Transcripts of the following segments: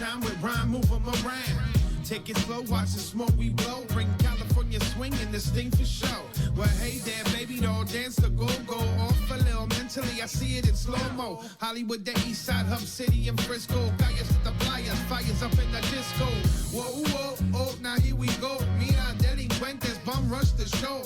time with rhyme, move 'em around. Take it slow, watch the smoke we blow. Bring California swing and this thing for show. Well, hey there, baby doll, dance the go-go. Off a little mentally, I see it in slow-mo. Hollywood, the east side, Hub City, and Frisco. Fires at the flyers, fires up in the disco. Whoa, whoa, oh, now here we go. Mira, delincuentes, bum rush the show.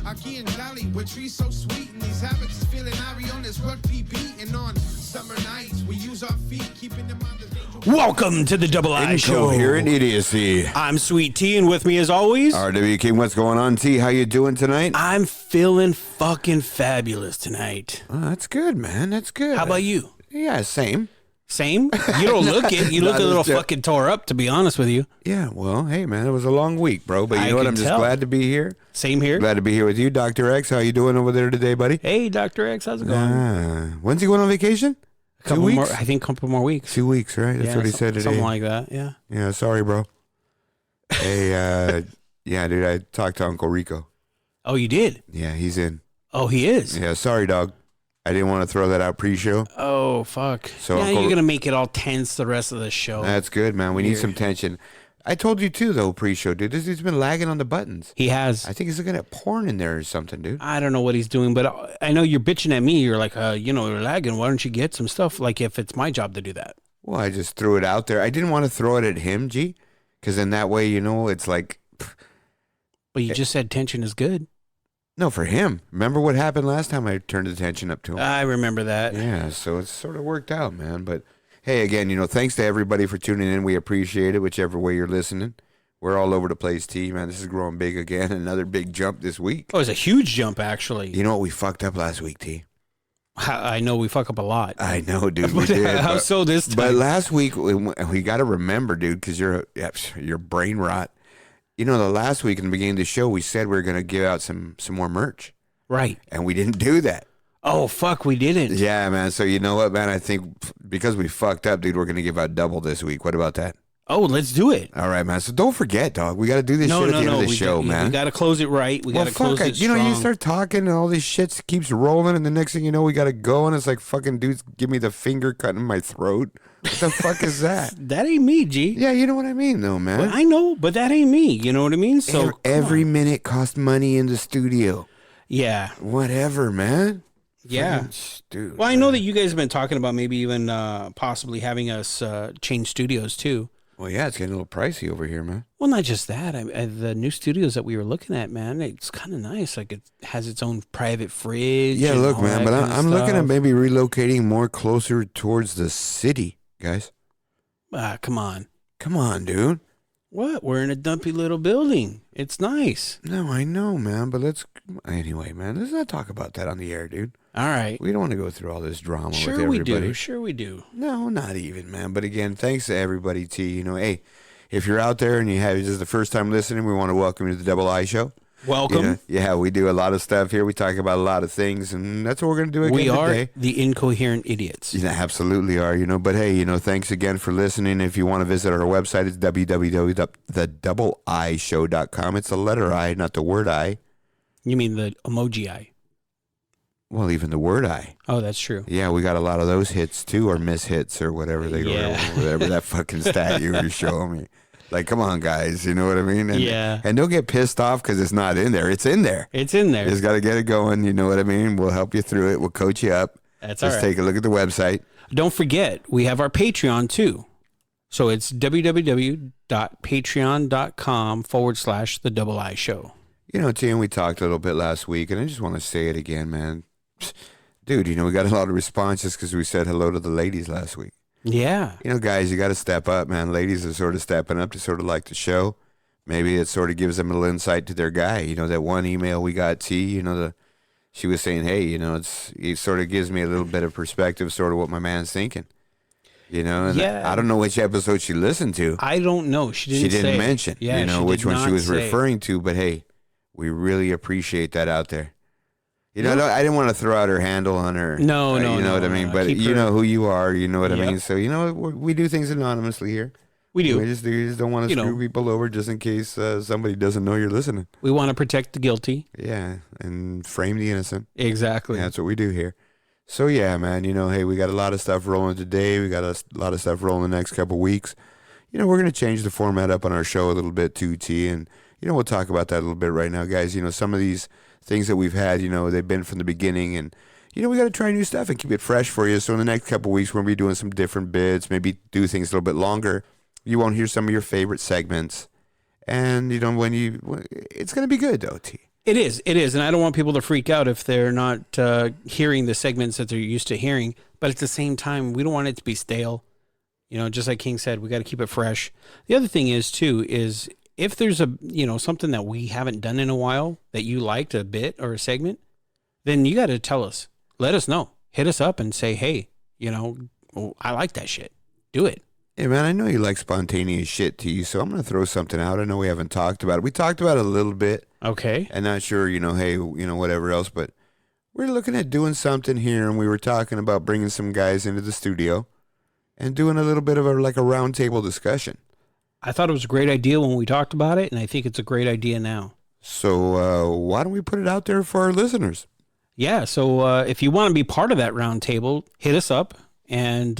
Aquí in Cali, with trees so sweet, and these habits feeling Ari on this rugby beating on summer nights. We use our feet, keeping them on the danger. Welcome to the Double I Show. Here in Idiocy. I'm Sweet T, and with me as always, RW King. What's going on, T? How you doing tonight? I'm feeling fucking fabulous tonight. Oh, that's good, man. That's good. How about you? Yeah, same. Same? You don't look it. You look a little fucking tore up, to be honest with you. Yeah, well, hey, man, it was a long week, bro. But you know what? I'm just glad to be here. Same here. Glad to be here with you, Dr. X. How you doing over there today, buddy? Hey, Dr. X, how's it going? When's he going on vacation? 2 weeks? More, I think a couple more weeks. 2 weeks, right? That's what he said today. Something like that, yeah. Yeah, sorry, bro. Hey, yeah, dude, I talked to Uncle Rico. Oh, you did? Yeah, he's in. Oh, he is? Yeah, sorry, dog. I didn't want to throw that out pre-show. Oh, fuck. So yeah, you're going to make it all tense the rest of the show. That's good, man. We need some tension. I told you, too, though, pre-show, dude. This dude's been lagging on the buttons. He has. I think he's looking at porn in there or something, dude. I don't know what he's doing, but I know you're bitching at me. You're like, you're lagging. Why don't you get some stuff? Like, if it's my job to do that. Well, I just threw it out there. I didn't want to throw it at him, G, because in that way, it's like... But you just said tension is good. No, for him. Remember what happened last time I turned the tension up to him? I remember that. Yeah, so it's sort of worked out, man. But, hey, again, thanks to everybody for tuning in. We appreciate it, whichever way you're listening. We're all over the place, T, man. This is growing big again. Another big jump this week. Oh, it's a huge jump, actually. You know what we fucked up last week, T? I know we fuck up a lot. I know, dude. We did. How so this time? But last week, we got to remember, dude, because you're brain rot. The last week in the beginning of the show, we said we were going to give out some more merch. Right. And we didn't do that. Oh, fuck, we didn't. Yeah, man. So you know what, man? I think because we fucked up, dude, we're going to give out double this week. What about that? Oh, let's do it. All right, man. So don't forget, dog. We got to do this shit at the end of the show, man. We got to close it right. We got to close it strong. You start talking and all this shit keeps rolling, and the next thing you know, we got to go, and it's like fucking dudes give me the finger cutting my throat. What the fuck is that? That ain't me, G. Yeah, you know what I mean, though, man. Well, I know, but that ain't me. You know what I mean? So every minute costs money in the studio. Yeah. Whatever, man. Yeah. Dude. Well, I know that you guys have been talking about maybe even possibly having us change studios, too. Well, yeah, it's getting a little pricey over here, man. Well, not just that. The new studios that we were looking at, man, it's kind of nice. Like, it has its own private fridge. Yeah, look, man, but I'm looking at stuff. maybe relocating more closer towards the city, guys. Come on. Come on, dude. What? We're in a dumpy little building. It's nice. No, I know, man, but anyway, man, let's not talk about that on the air, dude. All right. We don't want to go through all this drama with Sure everybody. Sure we do. No, not even, man. But again, thanks to everybody, T. Hey, if you're out there and this is the first time listening, we want to welcome you to the Double I Show. Welcome. Yeah, we do a lot of stuff here. We talk about a lot of things, and that's what we're going to do again today. We are the incoherent idiots. Yeah, absolutely are, But hey, thanks again for listening. If you want to visit our website, it's www.thedoubleishow.com. It's the letter I, not the word I. You mean the emoji I? Well, even the word I. Oh, that's true. Yeah, we got a lot of those hits too, or mishits, or whatever they go, whatever that fucking stat you were showing me. Like, come on, guys, you know what I mean? And, and don't get pissed off because it's not in there. It's in there. It's in there. You just got to get it going. You know what I mean? We'll help you through it. We'll coach you up. That's all right. Just take a look at the website. Don't forget, we have our Patreon too. So it's www.patreon.com/the Double I Show. Tim, we talked a little bit last week, and I just want to say it again, man. Dude, we got a lot of responses because we said hello to the ladies last week. Yeah. Guys, you got to step up, man. Ladies are sort of stepping up to sort of like the show. Maybe it sort of gives them a little insight to their guy. That one email we got, T, she was saying, hey, it sort of gives me a little bit of perspective, sort of what my man's thinking. And I don't know which episode she listened to. I don't know. She didn't mention, which one she was referring to. But hey, we really appreciate that out there. I didn't want to throw out her handle on her. No, you know what I mean? But you know who you are. You know what I mean? So, we do things anonymously here. We do. We just don't want to screw people over just in case somebody doesn't know you're listening. We want to protect the guilty. Yeah, and frame the innocent. Exactly. Yeah, that's what we do here. So, yeah, man, hey, we got a lot of stuff rolling today. We got a lot of stuff rolling the next couple weeks. we're going to change the format up on our show a little bit too, T. And, we'll talk about that a little bit right now, guys. Some of these things that we've had, they've been from the beginning. And, we got to try new stuff and keep it fresh for you. So in the next couple of weeks, we're going to be doing some different bits, maybe do things a little bit longer. You won't hear some of your favorite segments. And, it's going to be good, though, T. It is. And I don't want people to freak out if they're not hearing the segments that they're used to hearing. But at the same time, we don't want it to be stale. Just like King said, we got to keep it fresh. The other thing is, too, is if there's something that we haven't done in a while that you liked, a bit or a segment, then you got to tell us. Let us know. Hit us up and say, hey, I like that shit. Do it. Hey, man, I know you like spontaneous shit, T, so I'm going to throw something out. I know we haven't talked about it. We talked about it a little bit. Okay. And not sure, hey, whatever else, but we're looking at doing something here, and we were talking about bringing some guys into the studio and doing a little bit of a roundtable discussion. I thought it was a great idea when we talked about it, and I think it's a great idea now. So why don't we put it out there for our listeners? Yeah, so if you want to be part of that roundtable, hit us up, and,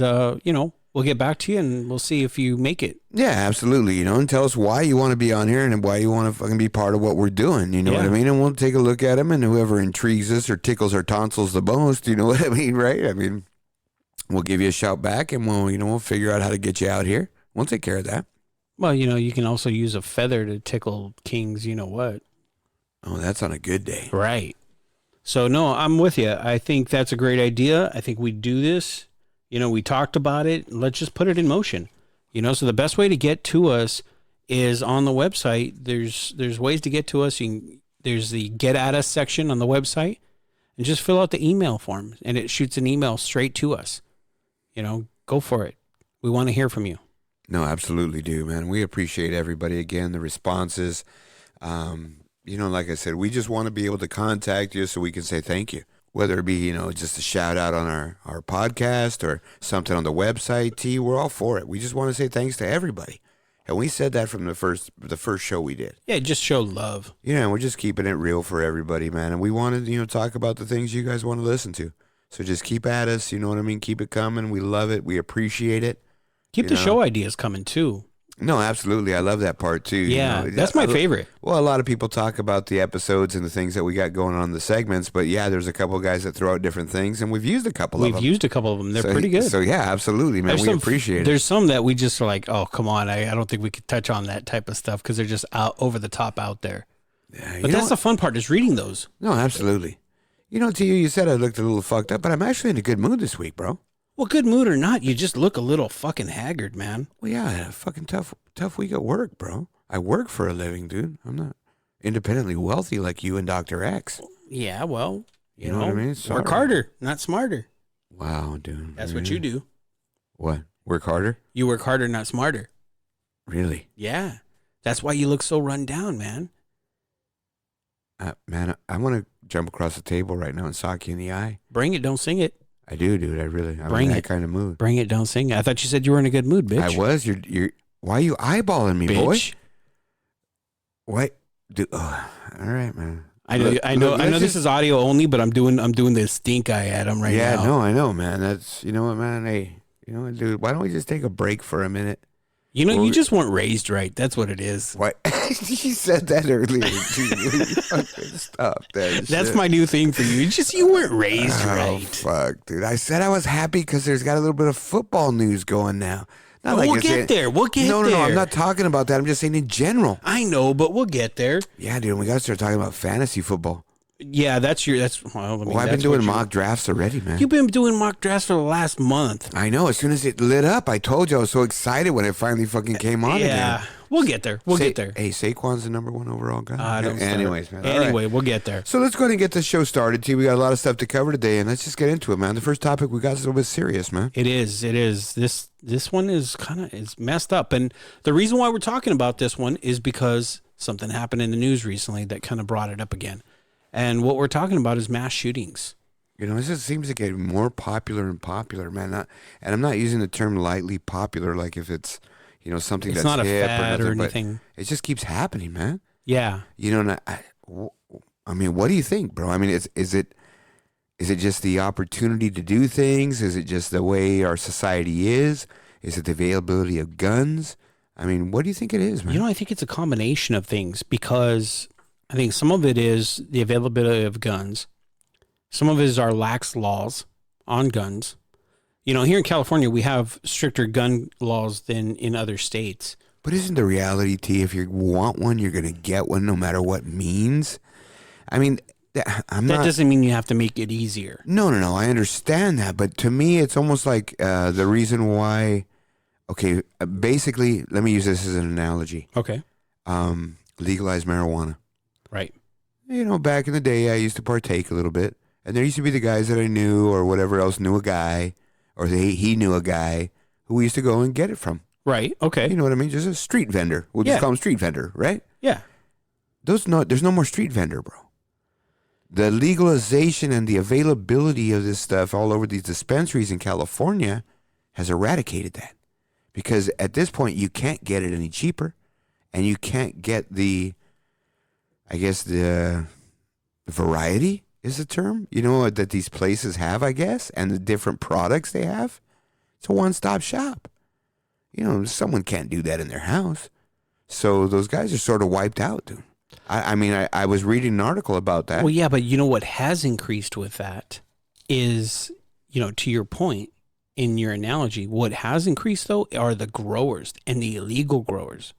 we'll get back to you, and we'll see if you make it. Yeah, absolutely. And tell us why you want to be on here and why you want to fucking be part of what we're doing. You know what I mean? And we'll take a look at them, and whoever intrigues us or tickles our tonsils the most, you know what I mean, right? I mean, we'll give you a shout back, and we'll figure out how to get you out here. We'll take care of that. Well, you can also use a feather to tickle King's what. Oh, that's on a good day. Right. So, no, I'm with you. I think that's a great idea. I think we do this. We talked about it. Let's just put it in motion. So the best way to get to us is on the website. There's ways to get to us. There's the Get At Us section on the website, and just fill out the email form, and it shoots an email straight to us. Go for it. We want to hear from you. No, absolutely do, man. We appreciate everybody, again, the responses. Like I said, we just want to be able to contact you so we can say thank you. Whether it be, just a shout out on our podcast or something on the website, T, we're all for it. We just want to say thanks to everybody. And we said that from the first show we did. Yeah, just show love. Yeah, and we're just keeping it real for everybody, man. And we want to, talk about the things you guys want to listen to. So just keep at us, you know what I mean? Keep it coming. We love it. We appreciate it. Keep the show ideas coming, too. No, absolutely. I love that part, too. Yeah, that's my favorite. Well, a lot of people talk about the episodes and the things that we got going on in the segments, but yeah, there's a couple of guys that throw out different things, and we've used a couple of them. We've used a couple of them. They're pretty good. So, yeah, absolutely, man. We appreciate it. There's some that we just are like, oh, come on. I don't think we could touch on that type of stuff because they're just over the top out there. Yeah, but that's the fun part, is reading those. No, absolutely. To you said I looked a little fucked up, but I'm actually in a good mood this week, bro. Well, good mood or not, you just look a little fucking haggard, man. Well, yeah, I had a fucking tough week at work, bro. I work for a living, dude. I'm not independently wealthy like you and Dr. X. Yeah, well, you know what I mean? Sorry. Work harder, not smarter. Wow, dude. That's what you do. What? Work harder? You work harder, not smarter. Really? Yeah. That's why you look so run down, man. Man, I want to jump across the table right now and sock you in the eye. Bring it, don't sing it. I do, dude. I'm in that kind of mood. Bring it, don't sing it. I thought you said you were in a good mood, bitch. I was. You're. Why are you eyeballing me, bitch? Boy? What? All right, man. I know. This is audio only, but I'm doing the stink eye at him right now. Yeah, no, I know, man. That's what, man. Hey, what, dude? Why don't we just take a break for a minute? You just weren't raised right. That's what it is. What? You said that earlier, too. Stop that. That's my new thing for you. You weren't raised right. Oh, fuck, dude. I said I was happy because there's got a little bit of football news going now. Not like we'll get there. We'll get there. No, I'm not talking about that. I'm just saying in general. I know, but we'll get there. Yeah, dude. We got to start talking about fantasy football. Yeah, I've been doing mock drafts already, man. You've been doing mock drafts for the last month. I know. As soon as it lit up, I told you I was so excited when it finally fucking came on again. Yeah, we'll get there. We'll get there. Hey, Saquon's the number 1 overall guy. Anyways, man. Anyway, we'll get there. So let's go ahead and get this show started, T. We got a lot of stuff to cover today, and let's just get into it, man. The first topic we got is a little bit serious, man. It is. This one is it's messed up, and the reason why we're talking about this one is because something happened in the news recently that kind of brought it up again. And what we're talking about is mass shootings. This just seems to get more popular and popular, man. And I'm not using the term lightly popular, like if it's, something it's that's not a hip fad or anything. It just keeps happening, man. Yeah. I mean, what do you think, bro? I mean, is it just the opportunity to do things? Is it just the way our society is? Is it the availability of guns? I mean, what do you think it is, man? You know, I think it's a combination of things, because I think some of it is the availability of guns. Some of it is our lax laws on guns. You know, here in California, we have stricter gun laws than in other states. But isn't the reality, T, if you want one, you're going to get one no matter what means? I mean, that doesn't mean you have to make it easier. No. I understand that. But to me, it's almost like the reason why, okay, basically, let me use this as an analogy. Okay. Legalize marijuana. Right. You know, back in the day, I used to partake a little bit. And there used to be the guys that I knew or whatever else knew a guy, or he knew a guy who we used to go and get it from. Right. Okay. You know what I mean? Just a street vendor. We'll just call him street vendor, right? Yeah. There's no more street vendor, bro. The legalization and the availability of this stuff all over these dispensaries in California has eradicated that. Because at this point, you can't get it any cheaper. And you can't get the variety is the term, you know, that these places have, I guess, and the different products they have. It's a one-stop shop. You know, someone can't do that in their house. So those guys are sort of wiped out, dude. I was reading an article about that. Well, yeah, but you know what has increased with that is, you know, to your point in your analogy, what has increased, though, are the growers and the illegal growers.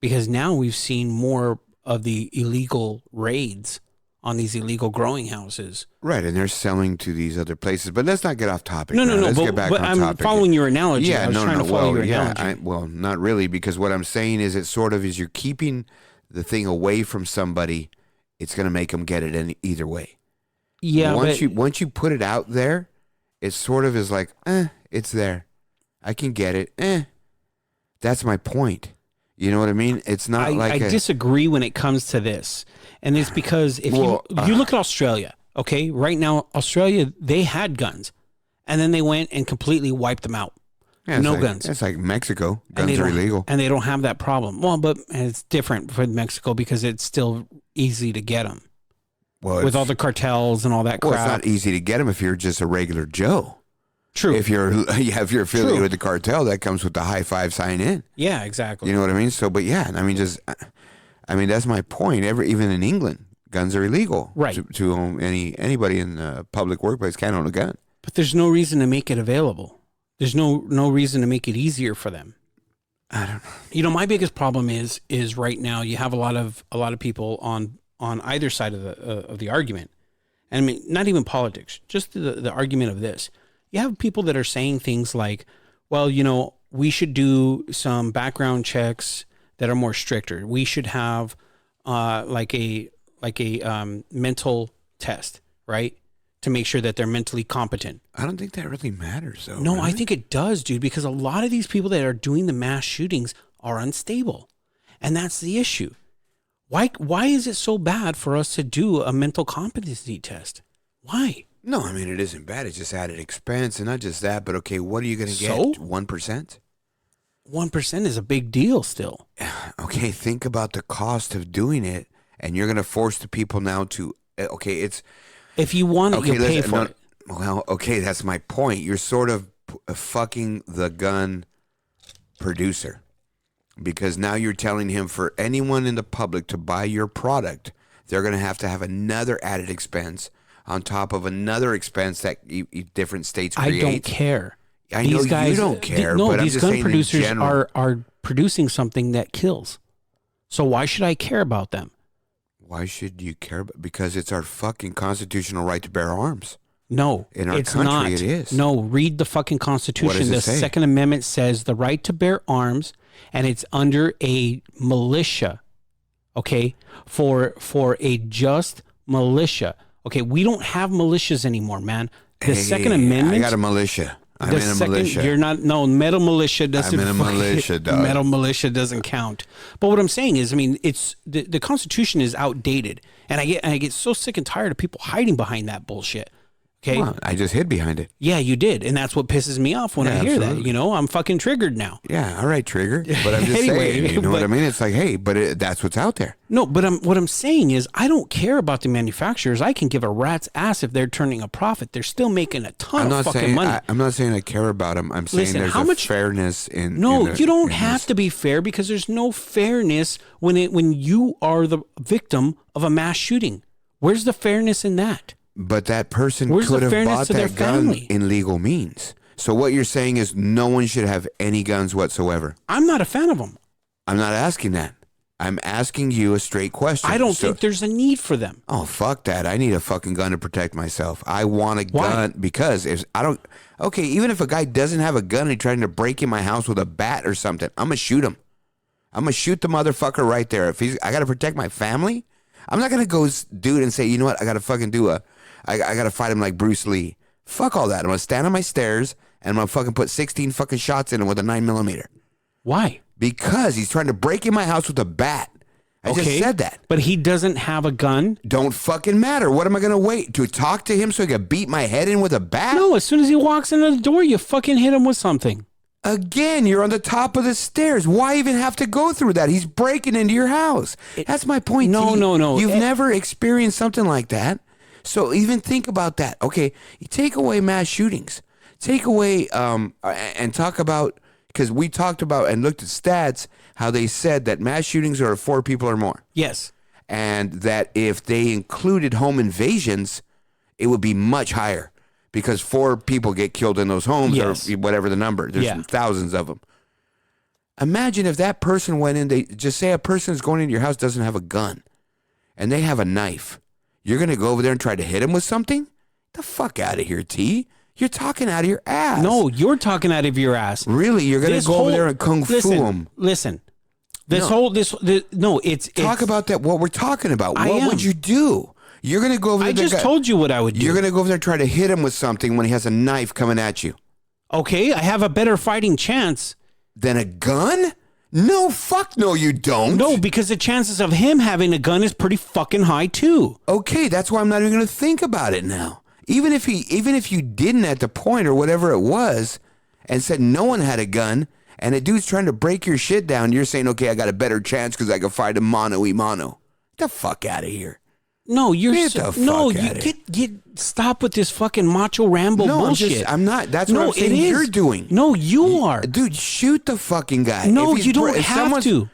Because now we've seen more of the illegal raids on these illegal growing houses. Right, and they're selling to these other places. But let's not get off topic. No, Let's but, get back but on I'm topic. following your analogy. Yeah, I was trying to follow your analogy. Well, not really, because what I'm saying is it sort of is you're keeping the thing away from somebody. It's going to make them get it either way. Yeah, once you put it out there, it sort of is like, it's there. I can get it. That's my point. You know what I mean? It's not I disagree when it comes to this. And it's because if you look at Australia, okay, right now, Australia, they had guns. And then they went and completely wiped them out. Yeah, guns. It's like Mexico. Guns are illegal. And they don't have that problem. Well, but it's different for Mexico because it's still easy to get them. Well, with all the cartels and all that crap. Well, it's not easy to get them if you're just a regular Joe. True. If you're affiliated with the cartel, that comes with the high five sign in. Yeah, exactly. You know what I mean? So, but yeah, I mean, that's my point. Even in England, guns are illegal. Right. To own anybody in the public workplace can't own a gun. But there's no reason to make it available. There's no reason to make it easier for them. I don't know. You know, my biggest problem is right now you have a lot of people on either side of the argument. And I mean, not even politics, just the argument of this. You have people that are saying things like, well, you know, we should do some background checks that are more stricter. We should have like a mental test, right? To make sure that they're mentally competent. I don't think that really matters, though. No, really? I think it does, dude, because a lot of these people that are doing the mass shootings are unstable. And that's the issue. Why is it so bad for us to do a mental competency test? Why? No, I mean, it isn't bad. It's just added expense. And not just that, but okay, what are you going to get? 1%? 1% is a big deal still. Okay, think about the cost of doing it. And you're going to force the people now to, okay, it's... If you want it, you'll pay for it. Well, okay, that's my point. You're sort of fucking the gun producer. Because now you're telling him for anyone in the public to buy your product, they're going to have another added expense on top of another expense that different states create. I don't care. I know you don't care, but I'm just saying in general. These gun producers are producing something that kills. So why should I care about them? Why should you care about? Because it's our fucking constitutional right to bear arms. No, in our it's country, not. It is. No, read the fucking Constitution. What does it say? The Second Amendment says the right to bear arms, and it's under a militia. Okay, for a just militia. Okay, we don't have militias anymore, man. The Second Amendment. I got a militia. I'm in a militia. You're not. No, metal militia doesn't. I'm in a militia, dog. Metal militia doesn't count. But what I'm saying is, I mean, it's the Constitution is outdated, and I get so sick and tired of people hiding behind that bullshit. Okay. Well, I just hid behind it. Yeah, you did. And that's what pisses me off when I hear that. You know, I'm fucking triggered now. Yeah, all right, trigger. But I'm just Anyway, saying, you know what I mean? It's like, hey, but that's what's out there. No, but what I'm saying is I don't care about the manufacturers. I can give a rat's ass if they're turning a profit. They're still making a ton of fucking money. I'm not saying I care about them. I'm saying there's a fairness in. No, you don't have to be fair because there's no fairness when you are the victim of a mass shooting. Where's the fairness in that? But that person could have bought that gun in legal means. So what you're saying is no one should have any guns whatsoever. I'm not a fan of them. I'm not asking that. I'm asking you a straight question. I don't think there's a need for them. Oh, fuck that. I need a fucking gun to protect myself. I want a gun because even if a guy doesn't have a gun and he's trying to break in my house with a bat or something, I'm going to shoot him. I'm going to shoot the motherfucker right there. If I got to protect my family, I'm not going to go do it and say, you know what, I got to fucking I got to fight him like Bruce Lee. Fuck all that. I'm going to stand on my stairs and I'm going to fucking put 16 fucking shots in him with a 9mm. Why? Because he's trying to break in my house with a bat. I just said that. But he doesn't have a gun? Don't fucking matter. What am I going to wait? To talk to him so he can beat my head in with a bat? No, as soon as he walks into the door, you fucking hit him with something. Again, you're on the top of the stairs. Why even have to go through that? He's breaking into your house. That's my point. No. You've never experienced something like that. So even think about that. Okay, you take away mass shootings. Take away and talk about, because we talked about and looked at stats, how they said that mass shootings are 4 people or more. Yes. And that if they included home invasions, it would be much higher because 4 people get killed in those homes or whatever the number. There's thousands of them. Imagine if that person went in, they just say a person is going into your house, doesn't have a gun, and they have a knife. You're going to go over there and try to hit him with something? The fuck out of here, T. You're talking out of your ass. No, you're talking out of your ass. Really? You're going to go over there and kung fu him? Listen. Talk about that, what we're talking about. What would you do? You're going to go over there. I just told you what I would do. You're going to go over there and try to hit him with something when he has a knife coming at you. Okay, I have a better fighting chance. Than a gun? No, fuck no, you don't. No, because the chances of him having a gun is pretty fucking high too. Okay, that's why I'm not even going to think about it now. Even if you didn't at the point or whatever it was, and said no one had a gun, and a dude's trying to break your shit down, you're saying, okay, I got a better chance because I can fight him mano-y-mano. Get the fuck out of here. No, stop with this fucking macho Rambo bullshit. I'm not. That's what I'm saying you're doing. No, you are. Dude, shoot the fucking guy. No, you don't have to.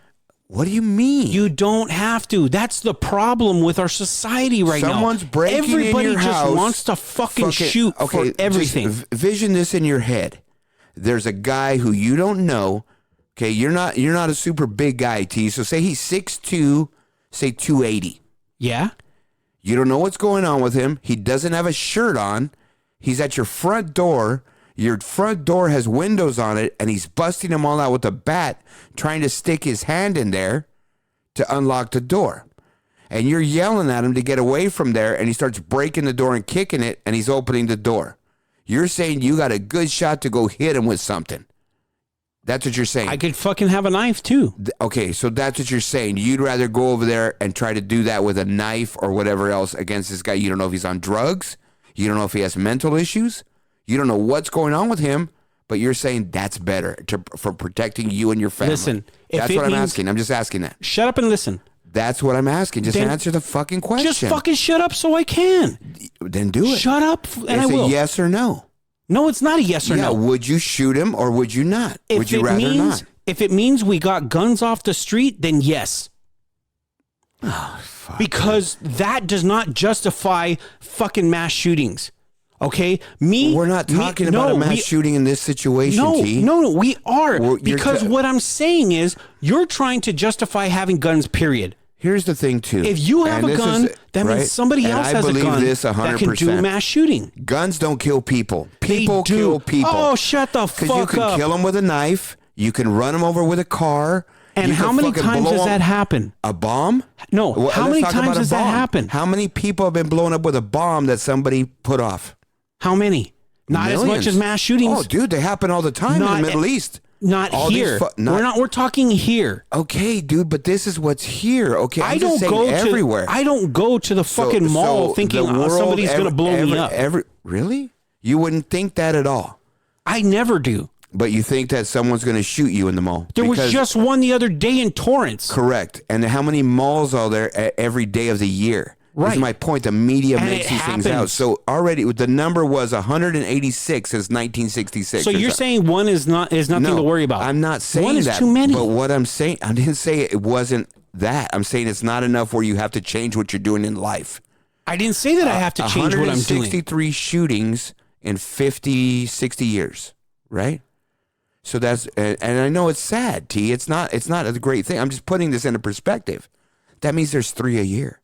What do you mean? You don't have to. That's the problem with our society right now. Someone's breaking Everybody in your house. just wants to fucking shoot for everything. Vision this in your head. There's a guy who you don't know. Okay, you're not a super big guy, T. So say he's 6'2", say 280. Yeah. You don't know what's going on with him. He doesn't have a shirt on. He's at your front door. Your front door has windows on it, and he's busting them all out with a bat, trying to stick his hand in there to unlock the door. And you're yelling at him to get away from there, and he starts breaking the door and kicking it, and he's opening the door. You're saying you got a good shot to go hit him with something. That's what you're saying. I could fucking have a knife too. Okay, so that's what you're saying. You'd rather go over there and try to do that with a knife or whatever else against this guy. You don't know if he's on drugs. You don't know if he has mental issues. You don't know what's going on with him, but you're saying that's better for protecting you and your family. Listen, that's what I'm asking. I'm just asking that. Shut up and listen. That's what I'm asking. Just answer the fucking question. Just fucking shut up so I can. Then do it. Shut up and I will. It's a yes or no. No, it's not a yes or no. Would you shoot him or would you not? Would you rather not? If it means we got guns off the street, then yes. Oh, fuck. Because that does not justify fucking mass shootings. Okay? We're not talking about a mass shooting in this situation, T. No, we are. Because what I'm saying is you're trying to justify having guns, period. Here's the thing, too. If you have a gun, that means somebody else has a gun that can do mass shooting. Guns don't kill people. People kill people. Oh, shut the fuck up. Because you can kill them with a knife. You can run them over with a car. And how many times does that happen? A bomb? No. How many times does that happen? How many people have been blown up with a bomb that somebody put off? How many? Not as much as mass shootings. Oh, dude, they happen all the time in the Middle East. Not All here. We're talking here. Okay, dude, but this is what's here. Okay, I don't go everywhere. I don't go to the fucking mall thinking somebody's going to blow me up. Really? You wouldn't think that at all. I never do. But you think that someone's going to shoot you in the mall? There was just one the other day in Torrance. Correct. And how many malls are there every day of the year? Right. This is my point. The media makes these things out. So already the number was 186 since 1966. So you're saying one is nothing to worry about? I'm not saying one is that. Too many. But what I'm saying, I didn't say it wasn't that. I'm saying it's not enough where you have to change what you're doing in life. I didn't say that I have to change what I'm doing. 163 shootings in 50, 60 years, right? So that's, and I know it's sad, T. It's not a great thing. I'm just putting this into perspective. That means there's 3 a year.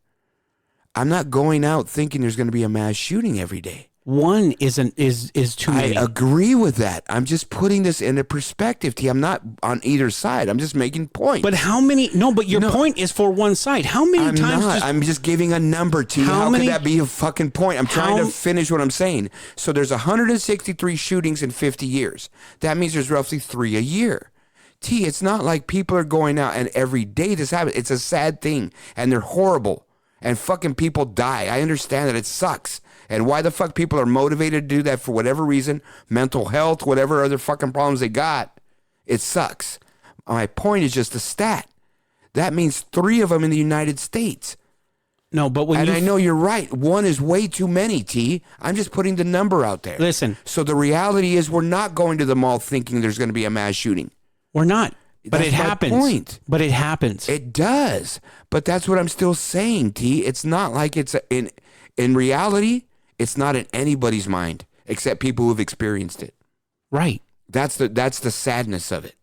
I'm not going out thinking there's going to be a mass shooting every day. One is too many. I agree with that. I'm just putting this into perspective, T. I'm not on either side. I'm just making points. But how many? No, but your point is for one side. How many times? I'm just giving a number, T. How could that be a fucking point? I'm trying to finish what I'm saying. So there's 163 shootings in 50 years. That means there's roughly 3 a year. T, it's not like people are going out and every day this happens. It's a sad thing, and they're horrible. And fucking people die. I understand that it sucks. And why the fuck people are motivated to do that for whatever reason, mental health, whatever other fucking problems they got, it sucks. My point is just a stat. That means 3 of them in the United States. No, but when I know you're right. One is way too many, T. I'm just putting the number out there. Listen. So the reality is we're not going to the mall thinking there's going to be a mass shooting. We're not. But it happens. Point. But it happens. It does. But that's what I'm still saying, T. It's not like it's in reality, it's not in anybody's mind except people who've experienced it. Right. That's the sadness of it.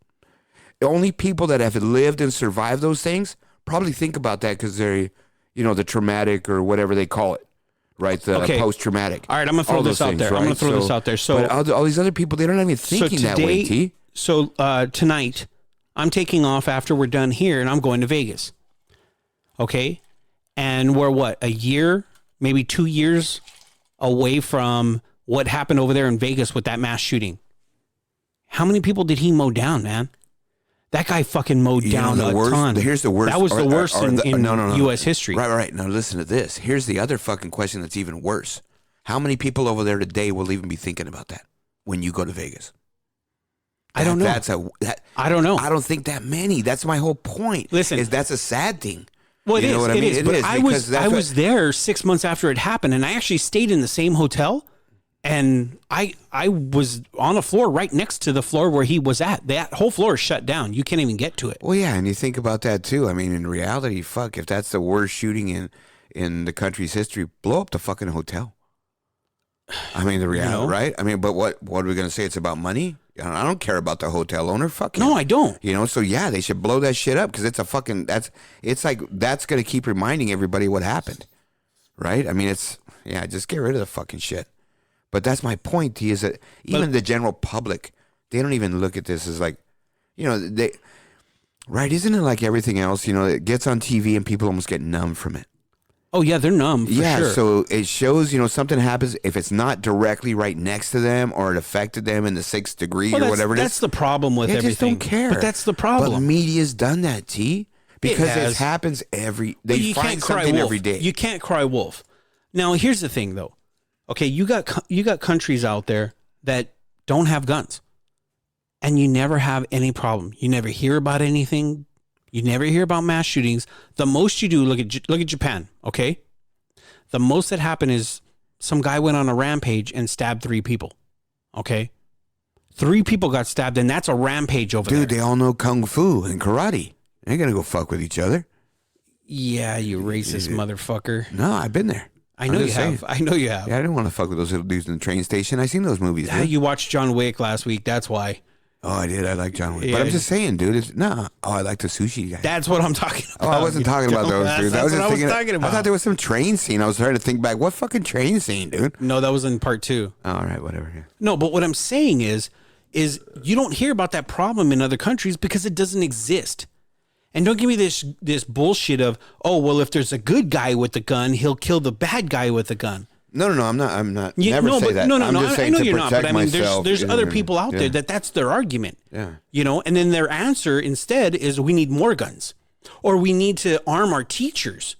The only people that have lived and survived those things probably think about that because they're, the traumatic or whatever they call it. Right, the post-traumatic. All right, I'm going to throw this out there. Right? I'm going to throw this out there. So, but all these other people, they're not even thinking that way, T. So tonight, I'm taking off after we're done here, and I'm going to Vegas. Okay? And we're a year, maybe 2 years away from what happened over there in Vegas with that mass shooting. How many people did he mow down, man? That guy fucking mowed down a ton. Here's the worst. That was the worst in U.S. history. Right. Now listen to this. Here's the other fucking question that's even worse. How many people over there today will even be thinking about that when you go to Vegas? I don't know. I don't know. I don't think that many. That's my whole point. Listen, that's a sad thing. Well, it is. But I was there 6 months after it happened, and I actually stayed in the same hotel, and I was on a floor right next to the floor where he was at. That whole floor is shut down. You can't even get to it. Well, yeah, and you think about that too. I mean, in reality, fuck, if that's the worst shooting in the country's history, blow up the fucking hotel. I mean, the reality, right? I mean, but what are we going to say? It's about money? I don't care about the hotel owner. Fuck him. No, I don't. So yeah, they should blow that shit up because it's a fucking, that's going to keep reminding everybody what happened. Right? I mean, just get rid of the fucking shit. But that's my point, T, is that even the general public, they don't even look at this as like, right? Isn't it like everything else? It gets on TV and people almost get numb from it. Oh, yeah, they're numb for sure. So it shows, something happens if it's not directly right next to them or it affected them in the 6th degree or whatever it is. That's the problem with everything. They just don't care. But that's the problem. But media's done that, T. Because it happens they find something every day. You can't cry wolf. Now, here's the thing, though. Okay, you got countries out there that don't have guns. And you never have any problem. You never hear about anything. You never hear about mass shootings. The most you do, look at Japan, okay? The most that happened is some guy went on a rampage and stabbed 3 people, okay? 3 people got stabbed, and that's a rampage over there. Dude, they all know kung fu and karate. They ain't gonna go fuck with each other. Yeah, you racist motherfucker. No, I've been there. I know you have. I know you have. Yeah, I didn't want to fuck with those little dudes in the train station. I seen those movies. Yeah, you watched John Wick last week. That's why. Oh, I did. I like John Wick. But I'm just saying, dude. I like the sushi guy. That's what I'm talking about. Oh, I wasn't talking about those, dude. That's what I was talking about. I thought there was some train scene. I was trying to think back. What fucking train scene, dude? No, that was in part 2. Oh, all right, whatever. Yeah. No, but what I'm saying is you don't hear about that problem in other countries because it doesn't exist. And don't give me this bullshit of, oh, well, if there's a good guy with the gun, he'll kill the bad guy with the gun. No, I'm not. You, never no, say but, that. No, I'm just saying I know to you're not, protect but I mean, myself. there's other people out there that's their argument. Yeah. You know, and then their answer instead is we need more guns or we need to arm our teachers.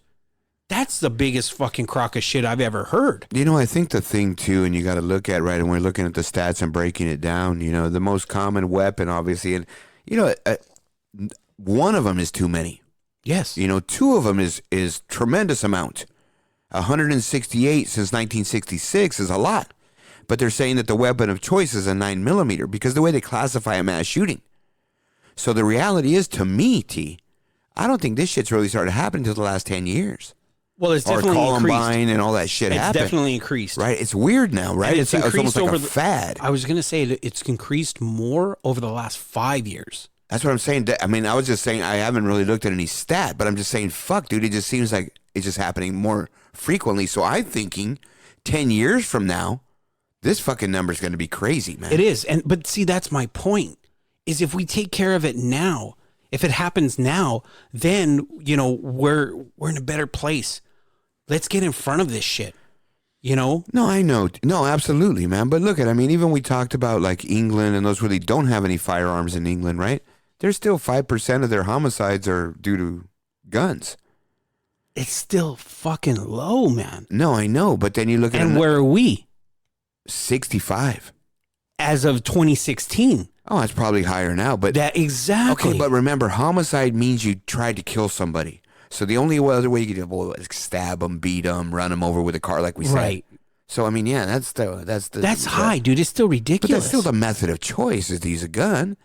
That's the biggest fucking crock of shit I've ever heard. You know, I think the thing too, and you got to look at, right, and we're looking at the stats and breaking it down, you know, the most common weapon, obviously, and, you know, one of them is too many. Yes. You know, two of them is tremendous amount. 168 since 1966 is a lot. But they're saying that the weapon of choice is a 9mm because the way they classify a mass shooting. So the reality is, to me, T, I don't think this shit's really started happening until the last 10 years. Well, it's definitely Columbine increased. and all that shit it's happened. Definitely increased. Right? It's weird now, right? And it's increased almost like over a fad. I was going to say that it's increased more over the last 5 years. That's what I'm saying. I mean, I was just saying I haven't really looked at any stat, but I'm just saying, fuck, dude, it just seems like it's just happening more frequently. So I'm thinking 10 years from now, this fucking number is going to be crazy, man. It is. But see, that's my point, is if we take care of it now, if it happens now, then, you know, we're in a better place. Let's get in front of this shit, you know? No, I know. No, absolutely, man. But look at, I mean, even we talked about like England and those really don't have any firearms in England, right? There's still 5% of their homicides are due to guns. It's still fucking low, man. No, I know. But then you look at And where are we? 65. As of 2016. Oh, it's probably higher now. But That exactly. okay, but remember, homicide means you tried to kill somebody. So the only other way you could do it is stab them, beat them, run them over with a car, like we said. Right. So I mean, yeah, that's high, dude. It's still ridiculous. But that's still the method of choice is to use a gun.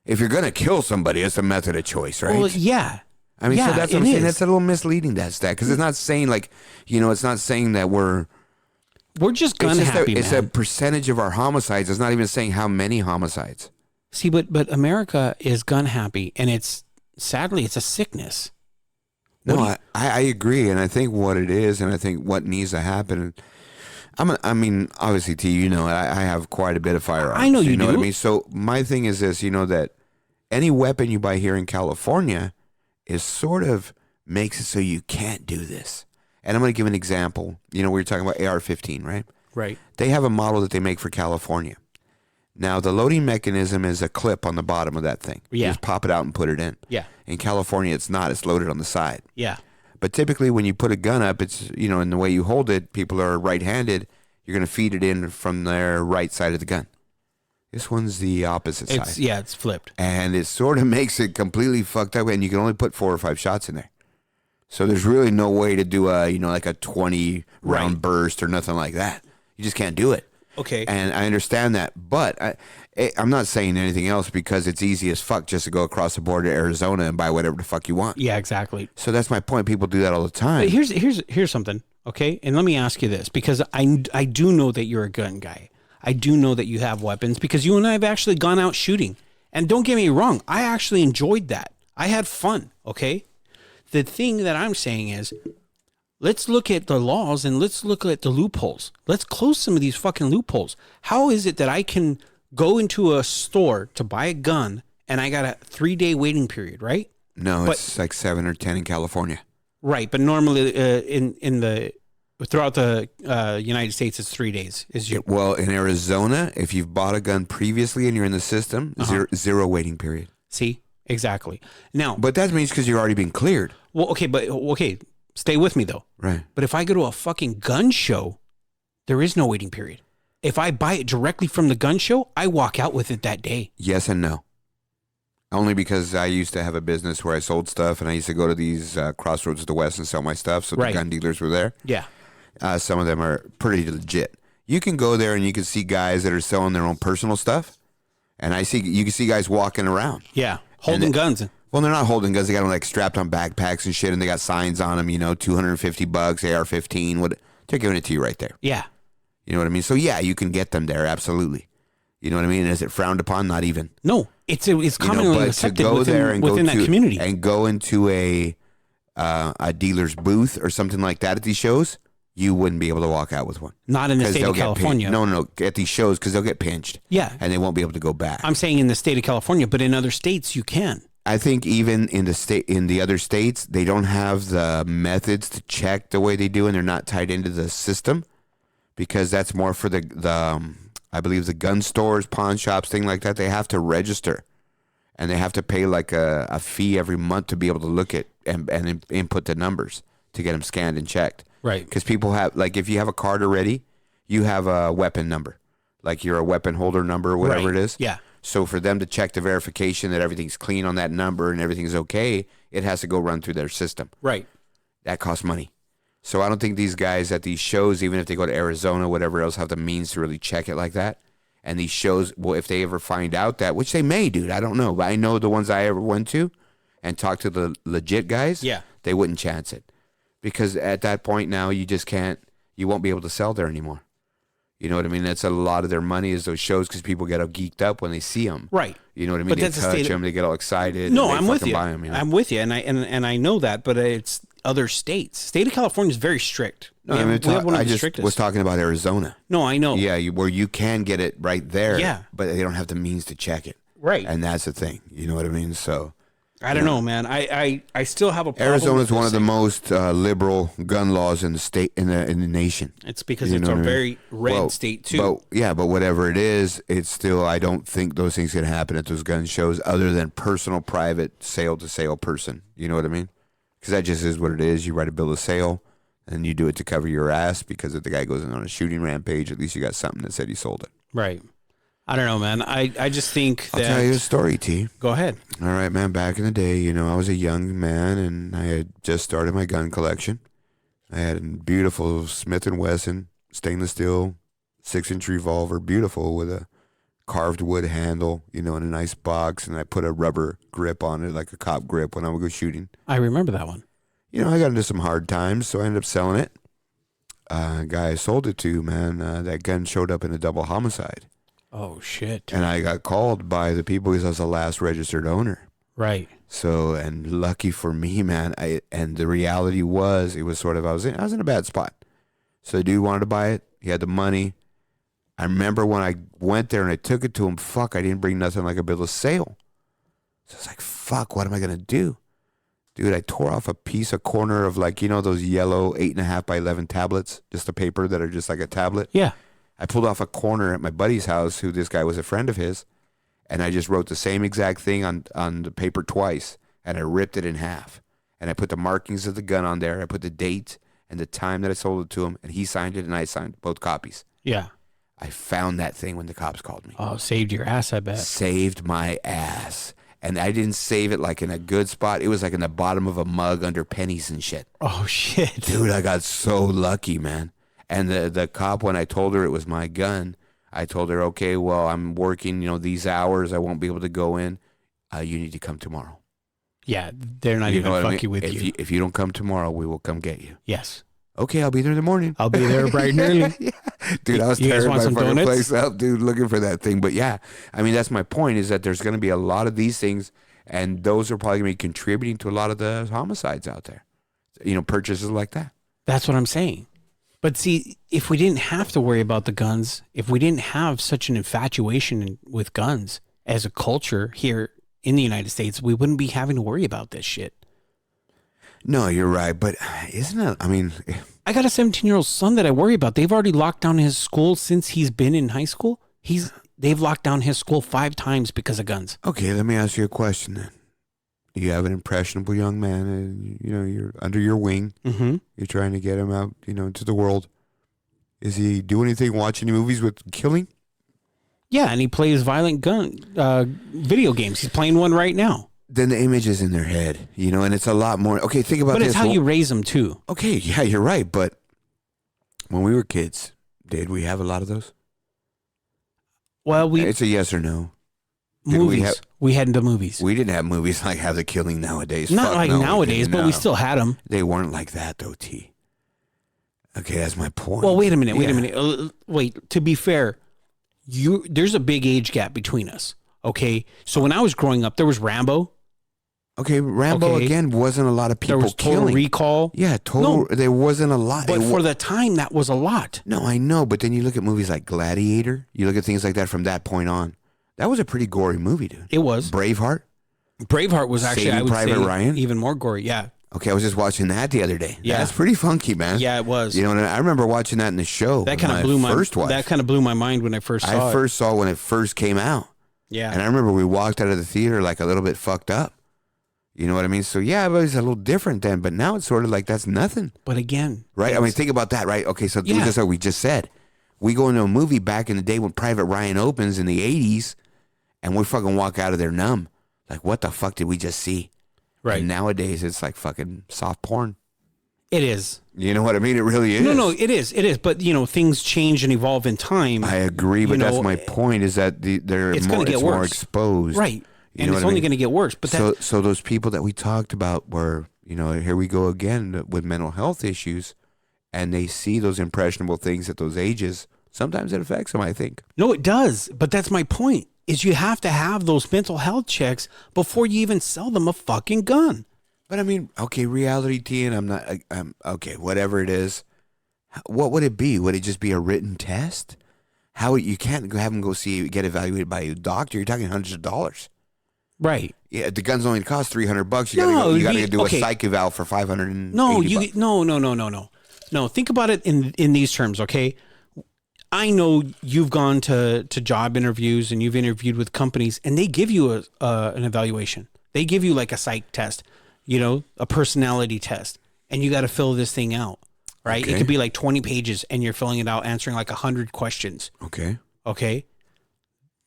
If you're gonna kill somebody, it's a method of choice, right? Well, yeah. I mean, yeah, so that's what I'm saying. is. That's a little misleading, that stat, because it's not saying like, you know, it's not saying that we're just gun happy, It's man. a percentage of our homicides. It's not even saying how many homicides. See, but America is gun happy, and sadly it's a sickness. No, I agree, and I think what it is, and I think what needs to happen. I mean, obviously, T, you know, I have quite a bit of firearms. I know you know do. what I mean? So my thing is this, you know, that any weapon you buy here in California is sort of makes it so you can't do this. And I'm going to give an example. You know, we were talking about AR-15, right? Right. They have a model that they make for California. Now, the loading mechanism is a clip on the bottom of that thing. Yeah. You just pop it out and put it in. Yeah. In California, it's not. It's loaded on the side. Yeah. But typically when you put a gun up, it's, you know, in the way you hold it, people are right-handed. You're going to feed it in from their right side of the gun. This one's the opposite side. Yeah, it's flipped. And it sort of makes it completely fucked up, and you can only put 4 or 5 shots in there. So there's really no way to do a, you know, like a 20-round burst or nothing like that. You just can't do it. Okay. And I understand that, but I'm not saying anything else because it's easy as fuck just to go across the border to Arizona and buy whatever the fuck you want. Yeah, exactly. So that's my point. People do that all the time. But here's something, okay? And let me ask you this, because I do know that you're a gun guy. I do know that you have weapons because you and I have actually gone out shooting. And don't get me wrong, I actually enjoyed that. I had fun, okay? The thing that I'm saying is, let's look at the laws and let's look at the loopholes. Let's close some of these fucking loopholes. How is it that I can go into a store to buy a gun and I got a 3-day waiting period, right? No, it's like 7 or 10 in California. Right, but normally throughout the United States, it's 3 days. Well, in Arizona, if you've bought a gun previously and you're in the system, zero waiting period. See, exactly. Now, but that means because you're already been cleared. Well, okay. Stay with me though. Right. But if I go to a fucking gun show, there is no waiting period. If I buy it directly from the gun show, I walk out with it that day. Yes and no. Only because I used to have a business where I sold stuff, and I used to go to these crossroads of the West and sell my stuff. So the gun dealers were there. Yeah. Some of them are pretty legit. You can go there and you can see guys that are selling their own personal stuff, and you can see guys walking around. Yeah, holding guns. Well, they're not holding guns. They got them like strapped on backpacks and shit, and they got signs on them. You know, $250, AR-15. They're giving it to you right there. Yeah. You know what I mean? So yeah, you can get them there. Absolutely. You know what I mean? Is it frowned upon? Not even. No, it's commonly accepted within that community. And go into a dealer's booth or something like that at these shows, you wouldn't be able to walk out with one. Not in the state of California. No, at these shows because they'll get pinched. Yeah. And they won't be able to go back. I'm saying in the state of California, but in other states you can. I think even in the other states, they don't have the methods to check the way they do, and they're not tied into the system, because that's more for the I believe the gun stores, pawn shops, thing like that. They have to register, and they have to pay like a fee every month to be able to look at and input the numbers to get them scanned and checked. Right. Because people have, like, if you have a card already, you have a weapon number, like you're a weapon holder number or whatever it is. Yeah. So for them to check the verification that everything's clean on that number and everything's okay, it has to go run through their system. Right. That costs money. So I don't think these guys at these shows, even if they go to Arizona, whatever else, have the means to really check it like that. And these shows, well, if they ever find out that, which they may, dude, I don't know. But I know the ones I ever went to and talked to the legit guys, they wouldn't chance it. Because at that point now, you just can't, you won't be able to sell there anymore. You know what I mean? That's a lot of their money is those shows, because people get all geeked up when they see them. Right. You know what I mean? But they that's touch them, they get all excited. No, and I'm with you. buy them, you know? I'm with you, and I know that, but it's other states. State of California is very strict. No, we have one of the strictest. Was talking about Arizona. No, I know. Yeah, where you can get it right there. Yeah. But they don't have the means to check it. Right. And that's the thing. You know what I mean? So I don't know, man. I still have a problem. Arizona is one of the most liberal gun laws in the state, in the nation. It's because it's a very red state too. But whatever it is, it's still, I don't think those things can happen at those gun shows other than personal, private, sale to sale person. You know what I mean? Because that just is what it is. You write a bill of sale, and you do it to cover your ass, because if the guy goes in on a shooting rampage, at least you got something that said he sold it. Right. I don't know, man. I just think that... I'll tell you a story, T. Go ahead. All right, man. Back in the day, you know, I was a young man, and I had just started my gun collection. I had a beautiful Smith & Wesson stainless steel 6-inch revolver, beautiful, with a carved wood handle, you know, in a nice box, and I put a rubber grip on it, like a cop grip, when I would go shooting. I remember that one. You know, I got into some hard times, so I ended up selling it. Guy I sold it to, man, that gun showed up in a double homicide. Oh, shit. And I got called by the people because I was the last registered owner. Right. So, and lucky for me, man, and the reality was, it was sort of, I was in a bad spot. So the dude wanted to buy it. He had the money. I remember when I went there and I took it to him, I didn't bring nothing like a bill of sale. So I was like, fuck, what am I going to do? Dude, I tore off a corner of, like, you know, those yellow 8.5 by 11 tablets, just the paper that are just like a tablet. Yeah. I pulled off a corner at my buddy's house, who this guy was a friend of his, and I just wrote the same exact thing on the paper twice, and I ripped it in half. And I put the markings of the gun on there. I put the date and the time that I sold it to him, and he signed it, and I signed both copies. Yeah. I found that thing when the cops called me. Oh, saved your ass, I bet. Saved my ass. And I didn't save it like in a good spot. It was like in the bottom of a mug under pennies and shit. Oh, shit. Dude, I got so lucky, man. And the cop, when I told her it was my gun, I told her, okay, well, I'm working, you know, these hours. I won't be able to go in. You need to come tomorrow. Yeah, they're not even fucking with you. If you don't come tomorrow, we will come get you. Yes. Okay, I'll be there in the morning. I'll be there bright and early. Yeah. Dude, I was tearing my fucking place up, dude, looking for that thing. But yeah, I mean, that's my point, is that there's going to be a lot of these things, and those are probably going to be contributing to a lot of the homicides out there. You know, purchases like that. That's what I'm saying. But see, if we didn't have to worry about the guns, if we didn't have such an infatuation with guns as a culture here in the United States, we wouldn't be having to worry about this shit. No, you're right. But isn't it, I mean... I got a 17-year-old son that I worry about. They've already locked down his school since he's been in high school. They've locked down his school 5 times because of guns. Okay, let me ask you a question then. You have an impressionable young man, and you know you're under your wing. Mm-hmm. You're trying to get him out, you know, into the world. Is he doing anything? Watch any movies with killing? Yeah, and he plays violent video games. He's playing one right now. Then the image is in their head, you know, and it's a lot more. Okay, think about this. But it's how you raise them too. Okay, yeah, you're right. But when we were kids, did we have a lot of those? Well, it's a yes or no. Movies. We had the movies. We didn't have movies like have the killing nowadays. Not like nowadays, but we still had them. They weren't like that though, T. Okay, that's my point. Well, wait a minute. Wait, to be fair, there's a big age gap between us. Okay, so when I was growing up, there was Rambo. Okay, Rambo again wasn't a lot of people killing. There was Total Recall. Yeah, No, there wasn't a lot. But for the time, that was a lot. No, I know. But then you look at movies like Gladiator. You look at things like that from that point on. That was a pretty gory movie, dude. It was. Braveheart. Braveheart was actually, Saving I would Private say, Ryan? even more gory. Yeah. Okay, I was just watching that the other day. Yeah. That's pretty funky, man. Yeah, it was. You know, and I remember watching that in the show. That kind of blew my first watch. That kind of blew my mind when I first saw it. I first saw when it first came out. Yeah. And I remember we walked out of the theater like a little bit fucked up. You know what I mean? So yeah, it was a little different then, but now it's sort of like that's nothing. But again, right? I mean, think about that, right? Okay, so just like we just said, we go into a movie back in the day when Private Ryan opens in the 80s, and we fucking walk out of there numb. Like, what the fuck did we just see? Right. And nowadays, it's like fucking soft porn. It is. You know what I mean? It really is. No, it is. It is. But, things change and evolve in time. I agree, but that's my point is that it's more exposed. Right. And it's only going to get worse. But so those people that we talked about were, here we go again with mental health issues, and they see those impressionable things at those ages. Sometimes it affects them, I think. No, it does. But that's my point, is you have to have those mental health checks before you even sell them a fucking gun. But I mean, okay, reality T, and okay, whatever it is, what would it be? Would it just be a written test? You can't have them get evaluated by a doctor. You're talking hundreds of dollars. Right. Yeah, the guns only cost $300. You gotta do a psych eval for $500. No. Think about it in these terms, okay? I know you've gone to job interviews and you've interviewed with companies, and they give you an evaluation. They give you like a psych test, a personality test, and you got to fill this thing out, right? Okay. It could be like 20 pages, and you're filling it out, answering like 100 questions. Okay.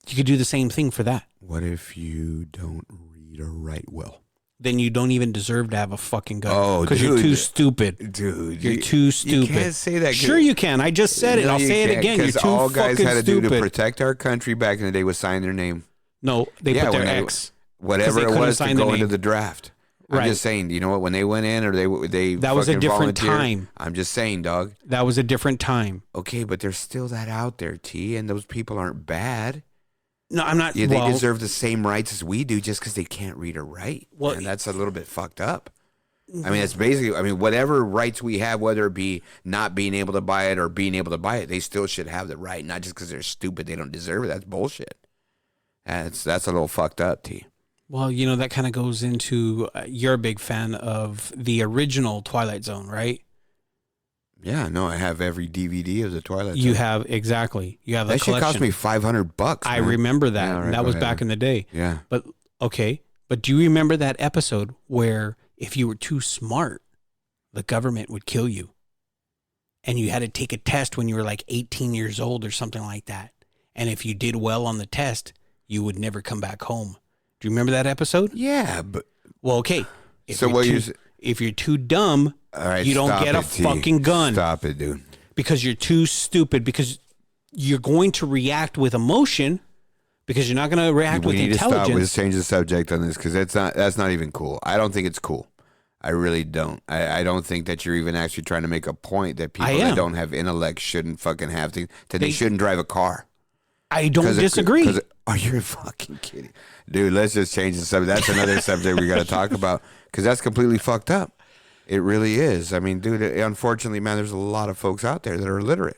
You could do the same thing for that. What if you don't read or write well? Then you don't even deserve to have a fucking gun. Oh, because you're too stupid. Dude, you're too stupid. You can't say that. Sure you can. I just said it. I'll say it again. You're too all fucking guys had to stupid. do to protect our country back in the day was sign their name. No, they put their X. Whatever it was to go into the draft. Right. I'm just saying, you know what? When they went in or they that was a different time. I'm just saying, dog. That was a different time. Okay, but there's still that out there, T, and those people aren't bad. No, I'm not. Yeah, they deserve the same rights as we do just because they can't read or write. Well, and that's a little bit fucked up. I mean, it's basically, whatever rights we have, whether it be not being able to buy it or being able to buy it, they still should have the right. Not just because they're stupid, they don't deserve it. That's bullshit. That's a little fucked up, T. Well, that kind of goes into, you're a big fan of the original Twilight Zone, right? Yeah, no, I have every DVD of the Twilight Zone. You have, exactly. You have that collection. That shit cost me $500. I remember that. Yeah, right, that was back in the day. Yeah. But, okay. But do you remember that episode where if you were too smart, the government would kill you? And you had to take a test when you were like 18 years old or something like that. And if you did well on the test, you would never come back home. Do you remember that episode? Yeah, but... Well, okay. If you're too dumb... All right, you don't get a fucking gun. Stop it, dude. Because you're too stupid. Because you're going to react with emotion. Because you're not going to react with intelligence. Let's change the subject on this because that's not even cool. I don't think it's cool. I really don't. I don't think that you're even actually trying to make a point that people that don't have intellect shouldn't fucking have things. That they shouldn't drive a car. I don't disagree. Are you fucking kidding? Dude, let's just change the subject. That's another subject we got to talk about because that's completely fucked up. It really is. I mean, dude, unfortunately, man, there's a lot of folks out there that are illiterate.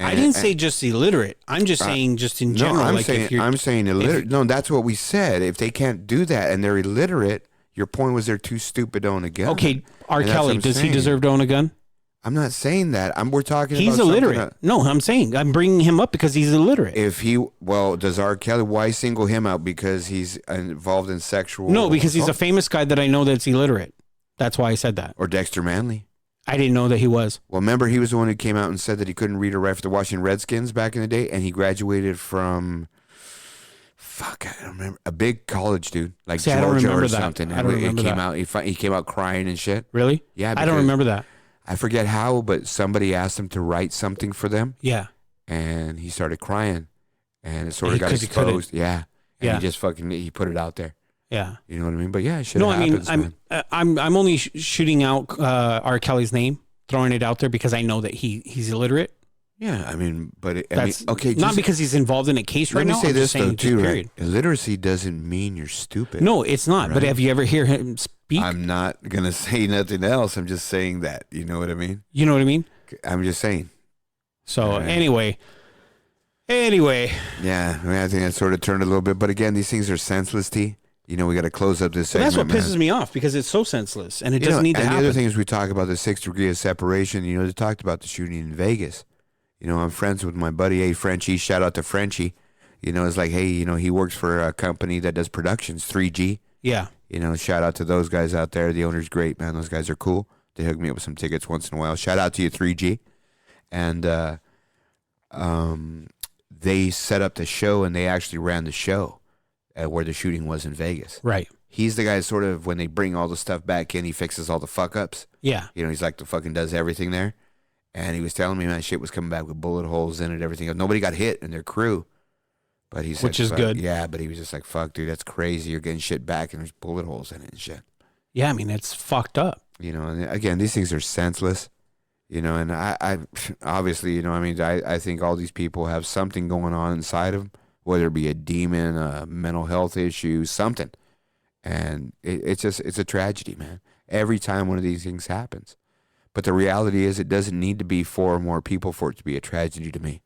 I didn't say just illiterate. I'm just saying just in general. I'm saying illiterate. No, that's what we said. If they can't do that and they're illiterate, your point was they're too stupid to own a gun. Okay, R. Kelly, does he deserve to own a gun? I'm not saying that. We're talking he's about illiterate. No, I'm saying I'm bringing him up because he's illiterate. Does R. Kelly, why single him out? Because he's involved in sexual... No, because he's a famous guy that I know that's illiterate. That's why I said that. Or Dexter Manley. I didn't know that he was. Well, remember, he was the one who came out and said that he couldn't read or write for the Washington Redskins back in the day, and he graduated from, I don't remember, a big college, dude, like Georgia or something. I don't remember that. He came out crying and shit. Really? Yeah. I don't remember that. I forget how, but somebody asked him to write something for them. Yeah. And he started crying, and it sort of got exposed. Yeah. And he just he put it out there. Yeah, you know what I mean. But yeah, it should. No, happens, I'm only shooting out R. Kelly's name, throwing it out there because I know that he's illiterate. Yeah, I mean, but okay, not because he's involved in a case right now. Let me say this though too, right? Illiteracy doesn't mean you're stupid. No, it's not. Right? But have you ever heard him speak? I'm not gonna say nothing else. I'm just saying that. You know what I mean? You know what I mean? I'm just saying. So anyway. Yeah, I think that sort of turned a little bit. But again, these things are senseless, T. You know, we got to close up this But segment. that's what pisses me off because it's so senseless and it doesn't need to happen. And the other thing is we talk about the 6th degree of separation. You know, they talked about the shooting in Vegas. You know, I'm friends with my buddy, hey, Frenchie. Shout out to Frenchie. You know, it's like, hey, you know, he works for a company that does productions, 3G. Yeah. You know, shout out to those guys out there. The owner's great, man. Those guys are cool. They hook me up with some tickets once in a while. Shout out to you, 3G. And they set up the show, and they actually ran the show at where the shooting was in Vegas. Right. He's the guy sort of, when they bring all the stuff back in, he fixes all the fuck-ups. Yeah. You know, he's like the fucking does everything there. And he was telling me, man, shit was coming back with bullet holes in it, everything. Nobody got hit in their crew. But he said, which is good. Yeah, but he was just like, fuck, dude, that's crazy. You're getting shit back, and there's bullet holes in it and shit. Yeah, I mean, it's fucked up. You know, and again, these things are senseless. You know, and I obviously, you know, I mean, I think all these people have something going on inside of them, whether it be a demon, a mental health issue, something. And it's a tragedy, man. Every time one of these things happens. But the reality is it doesn't need to be 4 or more people for it to be a tragedy to me.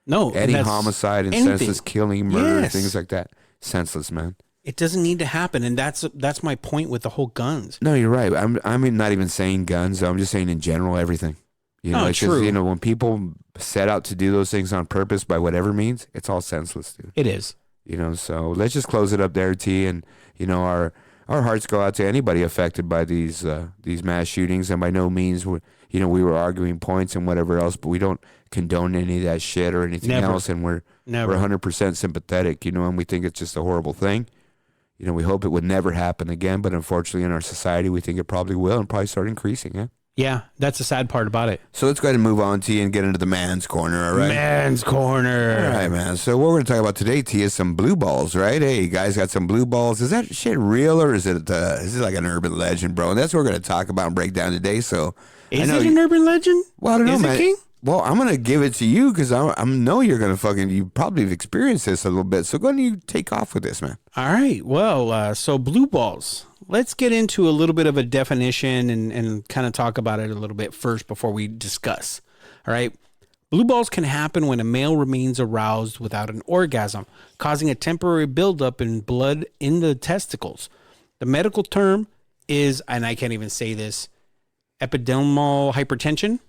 No. Any homicide and senseless killing, murder, Yes. things like that. Senseless, man. It doesn't need to happen. And that's my point with the whole guns. No, you're right. I'm not even saying guns. I'm just saying in general, everything. You know, No, it's true. just, you know, when people set out to do those things on purpose by whatever means, it's all senseless, dude. It is. You know, so let's just close it up there, T. And, you know, our hearts go out to anybody affected by these mass shootings. And by no means, we were arguing points and whatever else, but we don't condone any of that shit or anything Never. else. And we're Never. 100% sympathetic, you know, and we think it's just a horrible thing. You know, we hope it would never happen again, but unfortunately in our society, we think it probably will and probably start increasing, yeah? Yeah, that's the sad part about it. So let's go ahead and move on, T, and get into the man's corner, all right? Man's corner. All right, man. So what we're going to talk about today, T, is some blue balls, right? Hey, you guys got some blue balls. Is that shit real, or is it like an urban legend, bro? And that's what we're going to talk about and break down today. So Is it an urban legend? Well, I don't know, Is it, man. King? Well, I'm going to give it to you because I know you're going to you probably have experienced this a little bit. So go ahead and you take off with this, man. All right. Well, so blue balls. Let's get into a little bit of a definition and kind of talk about it a little bit first before we discuss. All right. Blue balls can happen when a male remains aroused without an orgasm, causing a temporary buildup in blood in the testicles. The medical term is, and I can't even say this, epididymal hypertension.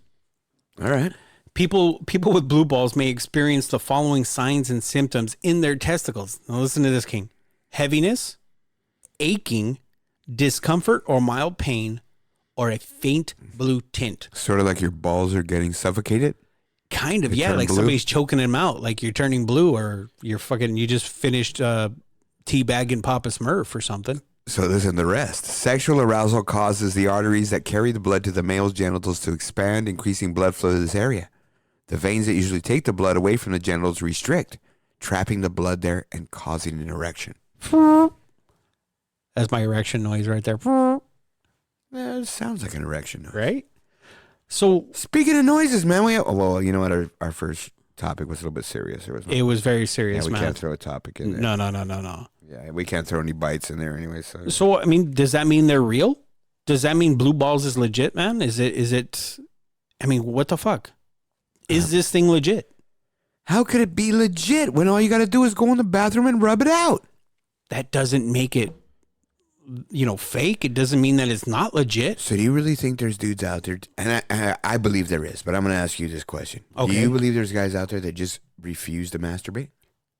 All right. People with blue balls may experience the following signs and symptoms in their testicles. Now listen to this, King. Heaviness, aching, discomfort or mild pain, or a faint blue tint. Sort of like your balls are getting suffocated? Kind of, They yeah. turn Like blue? somebody's choking them out. Like you're turning blue or you just finished teabagging Papa Smurf or something. So listen, the rest. Sexual arousal causes the arteries that carry the blood to the male's genitals to expand, increasing blood flow to this area. The veins that usually take the blood away from the genitals restrict, trapping the blood there and causing an erection. That's my erection noise right there. Yeah, it sounds like an erection noise. Right? So Speaking of noises, man, well, you know what? Our first topic was a little bit serious. it was very serious, yeah, we man. can't throw a topic in there. No. Yeah, we can't throw any bites in there anyway. So, I mean, does that mean they're real? Does that mean blue balls is legit, man? Is it, I mean, what the fuck? Is this thing legit? How could it be legit when all you got to do is go in the bathroom and rub it out? That doesn't make it, fake. It doesn't mean that it's not legit. So do you really think there's dudes out there, and I believe there is, but I'm going to ask you this question. Okay. Do you believe there's guys out there that just refuse to masturbate?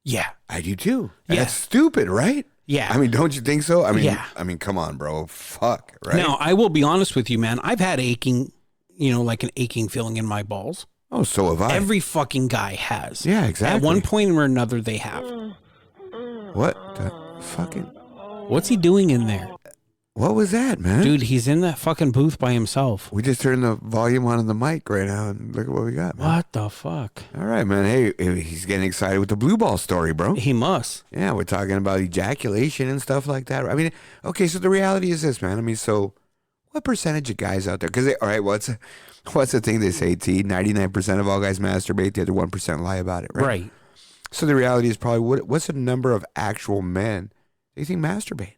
Yeah. I do too. Yeah. That's stupid, right? Yeah. I mean, don't you think so? Yeah. I mean, come on, bro. Fuck, right? Now, I will be honest with you, man. I've had aching, like an aching feeling in my balls. Oh, so have I. Every fucking guy has. Yeah, exactly. At one point or another, they have. What the fucking... What's he doing in there? What was that, man? Dude, he's in that fucking booth by himself. We just turned the volume on the mic right now, and look at what we got, man. What the fuck? All right, man. Hey, he's getting excited with the blue ball story, bro. He must. Yeah, we're talking about ejaculation and stuff like that. I mean, okay, so the reality is this, man. I mean, so what percentage of guys out there? Because, all right, what's the thing they say, T? 99% of all guys masturbate. The other 1% lie about it, right? Right. So the reality is probably, what's the number of actual men do you think masturbate?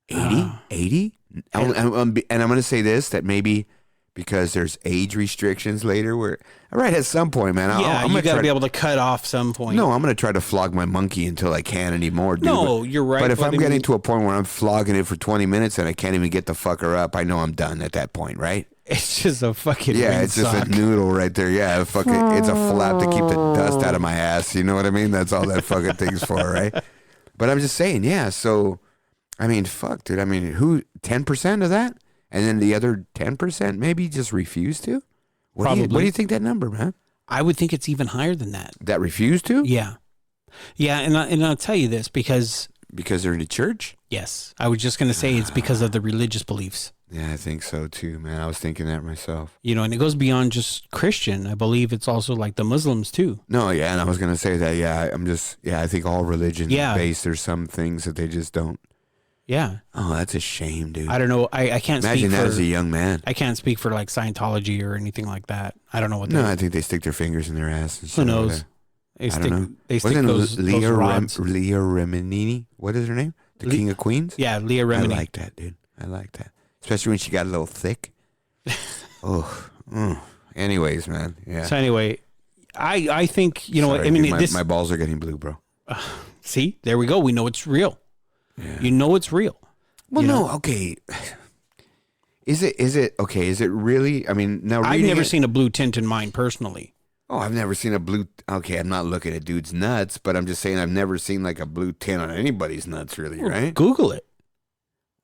80? 80? And I'm going to say this, that maybe because there's age restrictions later. Where right at some point, man. Yeah, you got to be able to cut off some point. No, I'm going to try to flog my monkey until I can't anymore, dude. No, you're right. But if I'm getting to a point where I'm flogging it for 20 minutes and I can't even get the fucker up, I know I'm done at that point, right? It's just a fucking it's just a noodle right there. Yeah, fucking, it's a flap to keep the dust out of my ass. You know what I mean? That's all that fucking thing's for, right? But I'm just saying, yeah. So, I mean, fuck, dude. I mean, 10% of that? And then the other 10% maybe just refuse to? What do you think that number, man? I would think it's even higher than that. That refuse to? Yeah. Yeah, and I'll tell you this because they're in the church? Yes. I was just going to say it's because of the religious beliefs. Yeah, I think so too, man. I was thinking that myself. You know, and it goes beyond just Christian. I believe it's also like the Muslims too. No, yeah, and I was going to say that, I think all religion based, there's some things that they just don't. Yeah. Oh, that's a shame, dude. I don't know. I can't Imagine speak that for, as a young man. I can't speak for like Scientology or anything like that. I don't know what. No, I think they stick their fingers in their ass. And who knows? I don't know. They stick those rods. Leah Remini. What is her name? The King of Queens? Yeah, Leah Remini. I like that, dude. I like that. Especially when she got a little thick. Anyways, man. Yeah. So anyway, I think, you know what, I mean, dude, my balls are getting blue, bro. See, there we go. We know it's real. Yeah. You know it's real. Well, no, okay. Is it okay? Is it really? I mean, now I've never seen a blue tint in mine personally. Oh, I've never seen a blue. Okay, I'm not looking at dude's nuts, but I'm just saying I've never seen like a blue tint on anybody's nuts, really, right? Google it.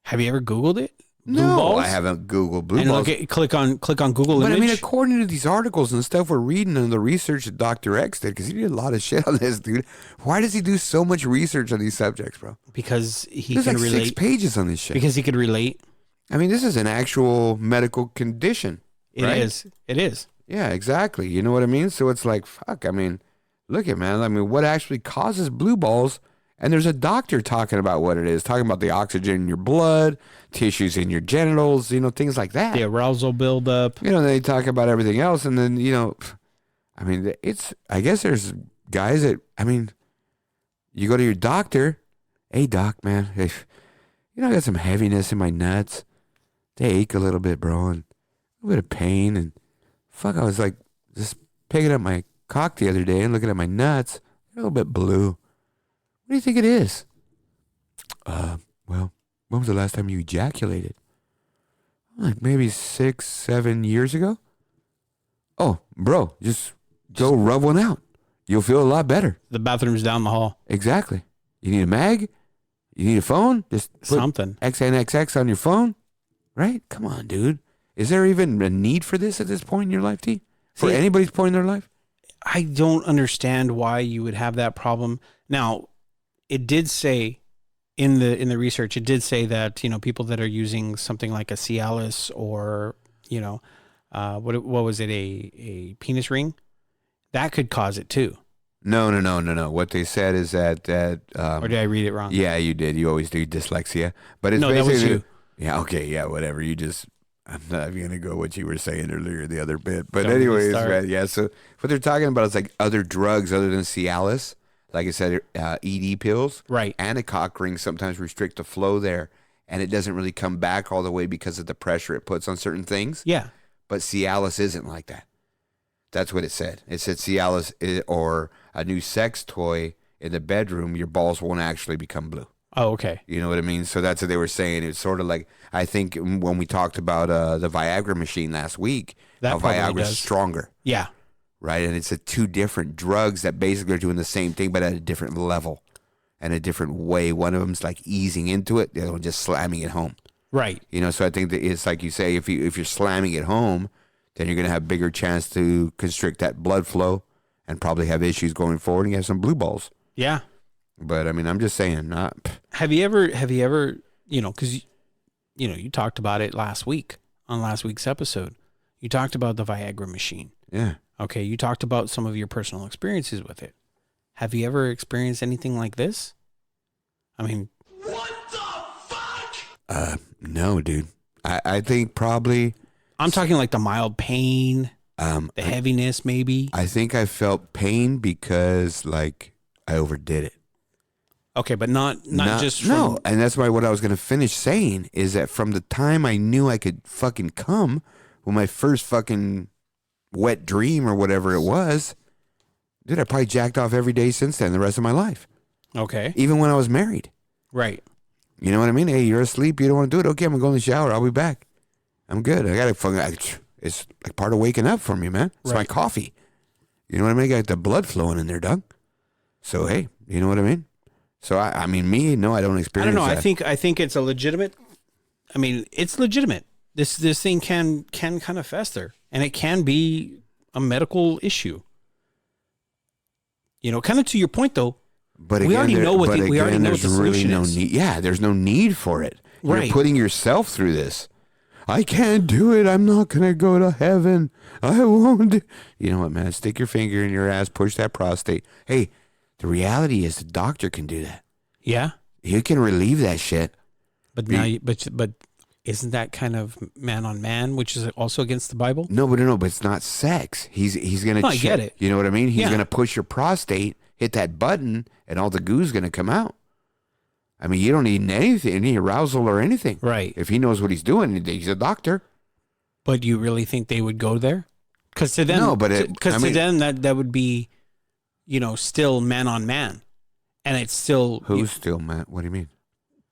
Have you ever Googled it? Blue no, balls? I haven't Googled blue and balls. Click on Google But image. I mean, according to these articles and stuff we're reading and the research that Dr. X did, because he did a lot of shit on this, dude. Why does he do so much research on these subjects, bro? Because he There's can like relate. 6 pages on this shit. Because he could relate. I mean, this is an actual medical condition. Right? It is. Yeah, exactly. You know what I mean? So it's like, fuck. I mean, look at, man. I mean, what actually causes blue balls? And there's a doctor talking about what it is, talking about the oxygen in your blood, tissues in your genitals, you know, things like that. The arousal buildup. You know, they talk about everything else. And then, you know, I mean, I guess there's guys that, I mean, you go to your doctor. Hey, doc, man. Hey, you know, I got some heaviness in my nuts. They ache a little bit, bro. And a little bit of pain. And fuck, I was like just picking up my cock the other day and looking at my nuts. They're a little bit blue. What do you think it is? Well, when was the last time you ejaculated? Like maybe 6, 7 years ago? Oh, bro, just go rub one out. You'll feel a lot better. The bathroom's down the hall. Exactly. You need a mag? You need a phone? Just put something. XNXX on your phone? Right? Come on, dude. Is there even a need for this at this point in your life, T? For anybody's point in their life? I don't understand why you would have that problem. Now, it did say in the research, it did say that, you know, people that are using something like a Cialis or, you know, what was it, a penis ring, that could cause it too. No. What they said is that or did I read it wrong? Yeah, you did. You always do dyslexia, but it's no, that was you. Yeah. Okay. Yeah. Whatever. I'm not even gonna go what you were saying earlier, the other bit. But Don't anyways, right, yeah. So what they're talking about is like other drugs other than Cialis. Like I said, ED pills, right, and a cock ring sometimes restrict the flow there, and it doesn't really come back all the way because of the pressure it puts on certain things. Yeah, but Cialis isn't like that. That's what it said. It said Cialis or a new sex toy in the bedroom, your balls won't actually become blue. Oh, okay. You know what I mean? So that's what they were saying. It's sort of like, I think when we talked about the Viagra machine last week, how Viagra's stronger. Yeah. Right? And it's 2 different drugs that basically are doing the same thing, but at a different level and a different way. One of them's like easing into it. The other one just slamming it home. Right. You know, so I think that it's like you say, if you're slamming it home, then you're going to have bigger chance to constrict that blood flow and probably have issues going forward and you have some blue balls. Yeah. But I mean, I'm just saying, Have you ever, you know, cause you know, you talked about it last week on last week's episode, you talked about the Viagra machine. Yeah. Okay. You talked about some of your personal experiences with it. Have you ever experienced anything like this? I mean, what the fuck? No, dude. I think probably. I'm talking like the mild pain, the heaviness, maybe. I think I felt pain because like I overdid it. Okay, but not just from... No, and that's why what I was going to finish saying is that from the time I knew I could fucking come Well, my first fucking wet dream or whatever it was, dude, I probably jacked off every day since then, the rest of my life. Okay. Even when I was married. Right. You know what I mean? Hey, you're asleep. You don't want to do it. Okay, I'm going to go in the shower. I'll be back. I'm good. I got to fucking, it's like part of waking up for me, man. It's my coffee. You know what I mean? I got the blood flowing in there, Doug. So, hey, you know what I mean? So, I mean, me, no, I don't experience that. I don't know. I think it's a legitimate, I mean, it's legitimate. This thing can kind of fester, and it can be a medical issue. You know, kind of to your point, though. But we already know what the solution is. Need, yeah, there's no need for it. You're putting yourself through this. I can't do it. I'm not going to go to heaven. I won't. You know what, man? Stick your finger in your ass, push that prostate. Hey, the reality is the doctor can do that. Yeah. You can relieve that shit. But now, but isn't that kind of man on man, which is also against the Bible? No, but it's not sex. He's going to I get it. You know what I mean? He's going to push your prostate, hit that button, and all the goo's going to come out. I mean, you don't need anything, any arousal or anything. Right. If he knows what he's doing, he's a doctor. But you really think they would go there? Because to them, to them that would be, you know, still man on man, and it's still still man? What do you mean?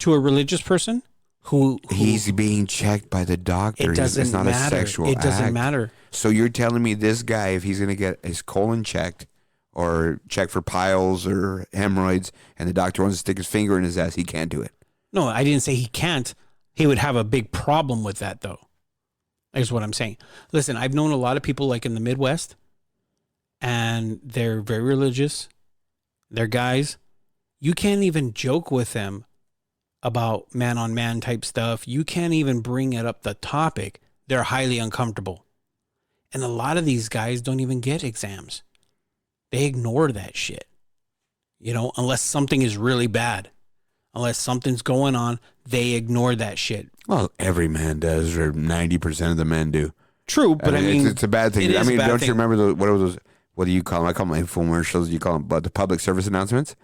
To a religious person who he's being checked by the doctor. It doesn't matter. It's not a sexual act. It doesn't matter. So you're telling me this guy, if he's going to get his colon checked or check for piles or hemorrhoids, and the doctor wants to stick his finger in his ass, he can't do it? No, I didn't say he can't. He would have a big problem with that, though. Is what I'm saying. Listen, I've known a lot of people like in the Midwest, and they're very religious. They're guys. You can't even joke with them about man on man type stuff. You can't even bring it up the topic. They're highly uncomfortable. And a lot of these guys don't even get exams. They ignore that shit. You know, unless something is really bad. Unless something's going on, they ignore that shit. Well, every man does, or 90% of the men do. True, but I mean, it's a bad thing. I mean, don't you remember what are those? What do you call them? I call them infomercials. You call them the public service announcements.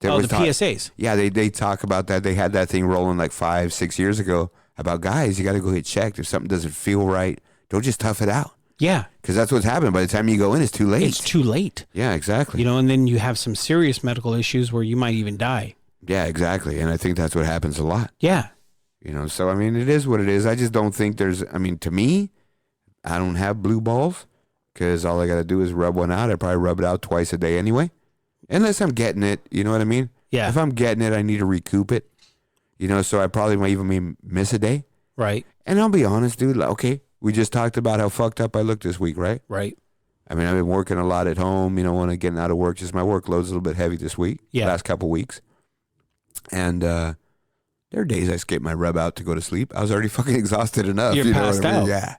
The PSAs. Yeah, they talk about that. They had that thing rolling like 5-6 years ago about guys. You got to go get checked if something doesn't feel right. Don't just tough it out. Yeah, because that's what's happening. By the time you go in, it's too late. It's too late. Yeah, exactly. You know, and then you have some serious medical issues where you might even die. Yeah, exactly. And I think that's what happens a lot. Yeah. You know, so I mean, it is what it is. I just don't think I mean, to me, I don't have blue balls because all I got to do is rub one out. I probably rub it out twice a day anyway. Unless I'm getting it, you know what I mean? Yeah. If I'm getting it, I need to recoup it. You know, so I probably might even miss a day. Right. And I'll be honest, dude. Okay, we just talked about how fucked up I look this week, right? Right. I mean, I've been working a lot at home, you know, when I'm getting out of work. Just my workload's a little bit heavy this week. Yeah. Last couple weeks. And there are days I skip my rub out to go to sleep. I was already fucking exhausted enough. You're passed out. Yeah.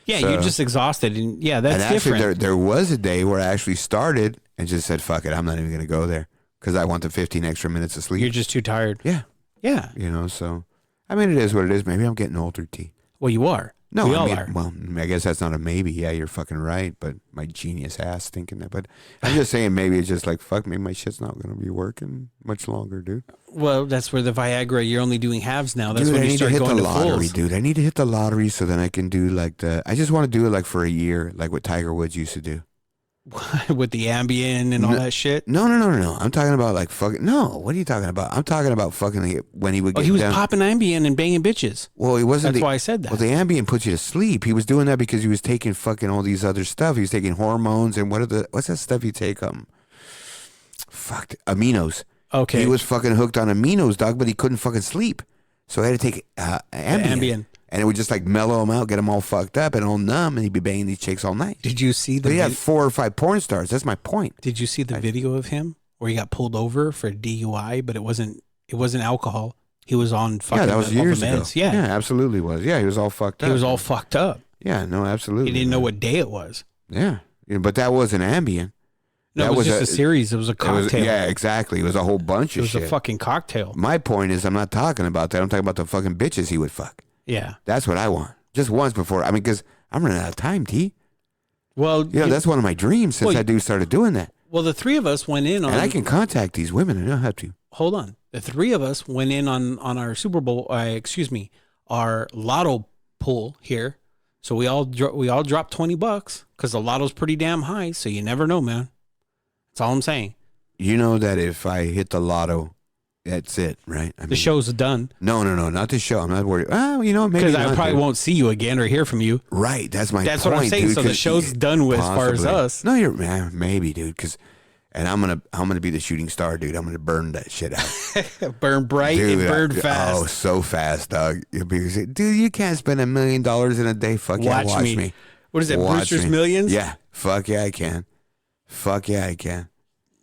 Yeah, so, you're just exhausted. And yeah, that's and actually, different. There was a day where I actually started and just said, fuck it, I'm not even going to go there because I want the 15 extra minutes of sleep. You're just too tired. Yeah. Yeah. You know, so, I mean, it is what it is. Maybe I'm getting older, T. Well, you are. No, we I all mean, are. Well, I guess that's not a maybe. Yeah, you're fucking right. But my genius ass thinking that. But I'm just saying maybe it's just like, fuck, maybe my shit's not going to be working much longer, dude. Well, that's where the Viagra, you're only doing halves now. That's dude, when I you need start to hit going the to lottery, fulls. dude. I need to hit the lottery so then I can do like I just want to do it like for a year, like what Tiger Woods used to do. With the Ambien and all that shit? No. I'm talking about like fucking, no. What are you talking about? I'm talking about fucking when he would get he was down. popping Ambien and banging bitches. Well, he wasn't. That's why I said that. Well, the Ambien puts you to sleep. He was doing that because he was taking fucking all these other stuff. He was taking hormones and what's that stuff you take? Aminos. Okay. He was fucking hooked on aminos, dog, but he couldn't fucking sleep. So he had to take Ambien. And it would just like mellow him out, get him all fucked up and all numb, and he'd be banging these chicks all night. Did you see the? But he had 4 or 5 porn stars. That's my point. Did you see the video of him where he got pulled over for DUI, but it wasn't alcohol. He was on fucking. Yeah, that was years ago. Yeah, absolutely was. Yeah, he was all fucked up. He was all fucked up. Yeah, no, absolutely. He didn't know what day it was. Yeah, but that wasn't Ambien. No, it was just a series. It was a cocktail. Yeah, exactly. It was a whole bunch of shit. It was a fucking cocktail. My point is, I'm not talking about that. I'm talking about the fucking bitches he would fuck. Yeah. That's what I want. Just once before. I mean, because I'm running out of time, T. Well, you know, that's one of my dreams since I started doing that. Well, the three of us went in on... And I can contact these women. I don't have to. Hold on. The three of us went in on our Super Bowl, our lotto pool here. So we all dropped $20 because the lotto's pretty damn high. So you never know, man. That's all I'm saying. You know that if I hit the lotto, that's it, right? The show's done. No, not the show. I'm not worried. Oh, you know, maybe because I probably won't see you again or hear from you. Right, that's my. That's point, what I'm saying. dude, so the show's done with possibly. as far as us. No, maybe, dude. And I'm gonna be the shooting star, dude. I'm gonna burn that shit out. Burn bright dude, and burn fast. Oh, so fast, dog. Dude, you can't spend $1 million in a day. Fuck yeah, watch me. What is it, Brewster's Millions? Yeah, fuck yeah, I can. Fuck yeah, I can.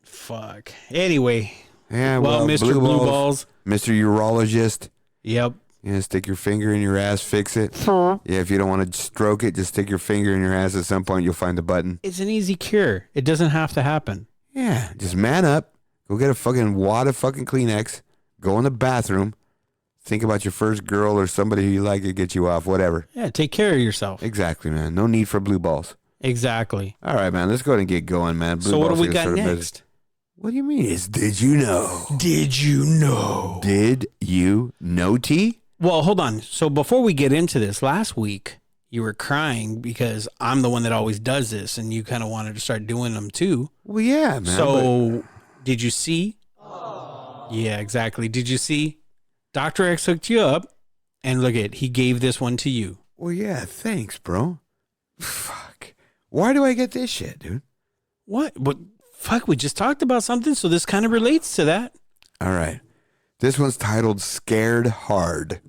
Fuck. Anyway. Yeah, well, Mr. Blue Balls. Mr. Urologist. Yep. Yeah, stick your finger in your ass, fix it. Yeah, if you don't want to stroke it, just stick your finger in your ass. At some point, you'll find the button. It's an easy cure. It doesn't have to happen. Yeah, just man up. Go get a fucking wad of fucking Kleenex. Go in the bathroom. Think about your first girl or somebody who you like to get you off, whatever. Yeah, take care of yourself. Exactly, man. No need for blue balls. Exactly. All right, man. Let's go ahead and get going, man. So what do we got next? What do you mean? It's Did You Know? Did you know? Did you know, T? Well, hold on. So before we get into this, last week you were crying because I'm the one that always does this, and you kind of wanted to start doing them too. Well, yeah, man. So did you see? Yeah, exactly. Did you see? Dr. X hooked you up, and look at, he gave this one to you. Well, yeah, thanks, bro. Fuck. Why do I get this shit, dude? What? Fuck, we just talked about something, so this kind of relates to that. All right. This one's titled Scared Hard.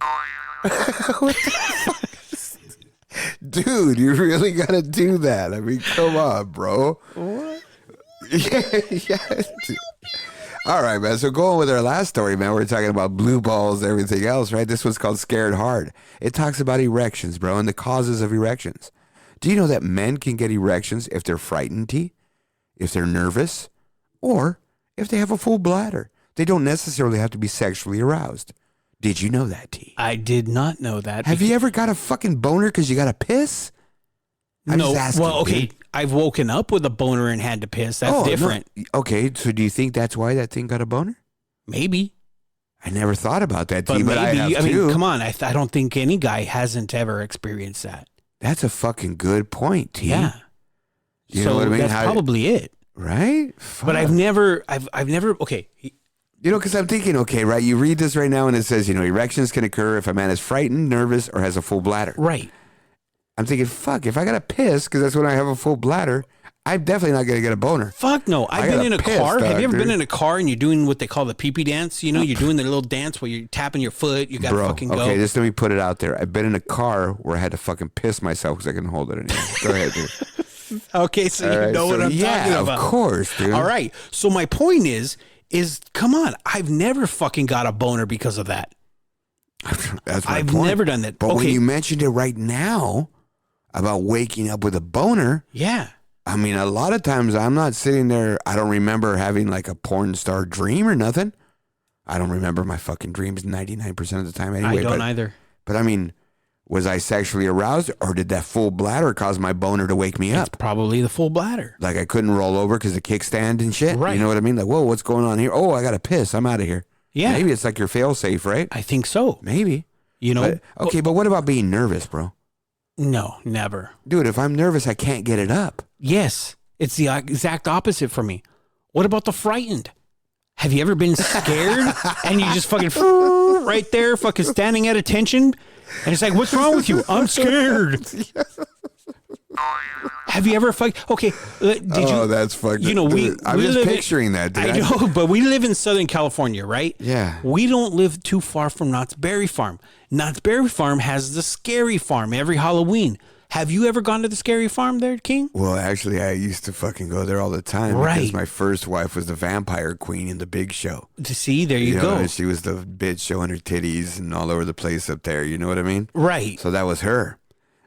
What the fuck? Dude, you really got to do that. I mean, come on, bro. What? Yeah. All right, man. So going with our last story, man, we're talking about blue balls, everything else, right? This one's called Scared Hard. It talks about erections, bro, and the causes of erections. Do you know that men can get erections if they're frightened, T? If they're nervous, or if they have a full bladder? They don't necessarily have to be sexually aroused. Did you know that, T? I did not know that. Have you ever got a fucking boner because you got to piss? No. Well, okay. Dude. I've woken up with a boner and had to piss. That's different. No. Okay, so do you think that's why that thing got a boner? Maybe. I never thought about that, T, but maybe. I have I mean, come on. I don't think any guy hasn't ever experienced that. That's a fucking good point, T. Yeah. You know what I mean? That's probably it. Right? Fuck. But I've never, okay. You know, because I'm thinking, okay, right, you read this right now and it says, you know, erections can occur if a man is frightened, nervous, or has a full bladder. Right. I'm thinking, fuck, if I got to piss, because that's when I have a full bladder, I'm definitely not going to get a boner. Fuck no. I've been in a car. Have you ever been in a car and you're doing what they call the pee-pee dance? You know, you're doing the little dance where you're tapping your foot. You got to fucking go. Okay, just let me put it out there. I've been in a car where I had to fucking piss myself because I couldn't hold it anymore. Go ahead, dude. Okay, so you know what I'm talking about. Yeah, of course, dude. All right. So my point is come on. I've never fucking got a boner because of that. That's my I've point. never done that. But when you mentioned it right now about waking up with a boner. Yeah. I mean, a lot of times I'm not sitting there. I don't remember having like a porn star dream or nothing. I don't remember my fucking dreams 99% of the time anyway. I don't either. But I mean, was I sexually aroused or did that full bladder cause my boner to wake me up? It's probably the full bladder. Like I couldn't roll over because the kickstand and shit. Right. You know what I mean? Like, whoa, what's going on here? Oh, I got to piss. I'm out of here. Yeah. Maybe it's like your fail safe, right? I think so. Maybe. You know? But what about being nervous, bro? No, never. Dude, if I'm nervous, I can't get it up. Yes. It's the exact opposite for me. What about the frightened? Have you ever been scared and you just fucking right there, fucking standing at attention? And it's like, what's wrong with you? I'm scared. Have you ever okay? That's fucking. You know, I'm just picturing that. Dude. I know, but we live in Southern California, right? Yeah. We don't live too far from Knott's Berry Farm. Knott's Berry Farm has the Scary Farm every Halloween. Have you ever gone to the Scary Farm there, King? Well, actually, I used to fucking go there all the time. Right. Because my first wife was the vampire queen in The Big Show. To see, there you go. Know, she was the bitch showing her titties and all over the place up there. You know what I mean? Right. So that was her.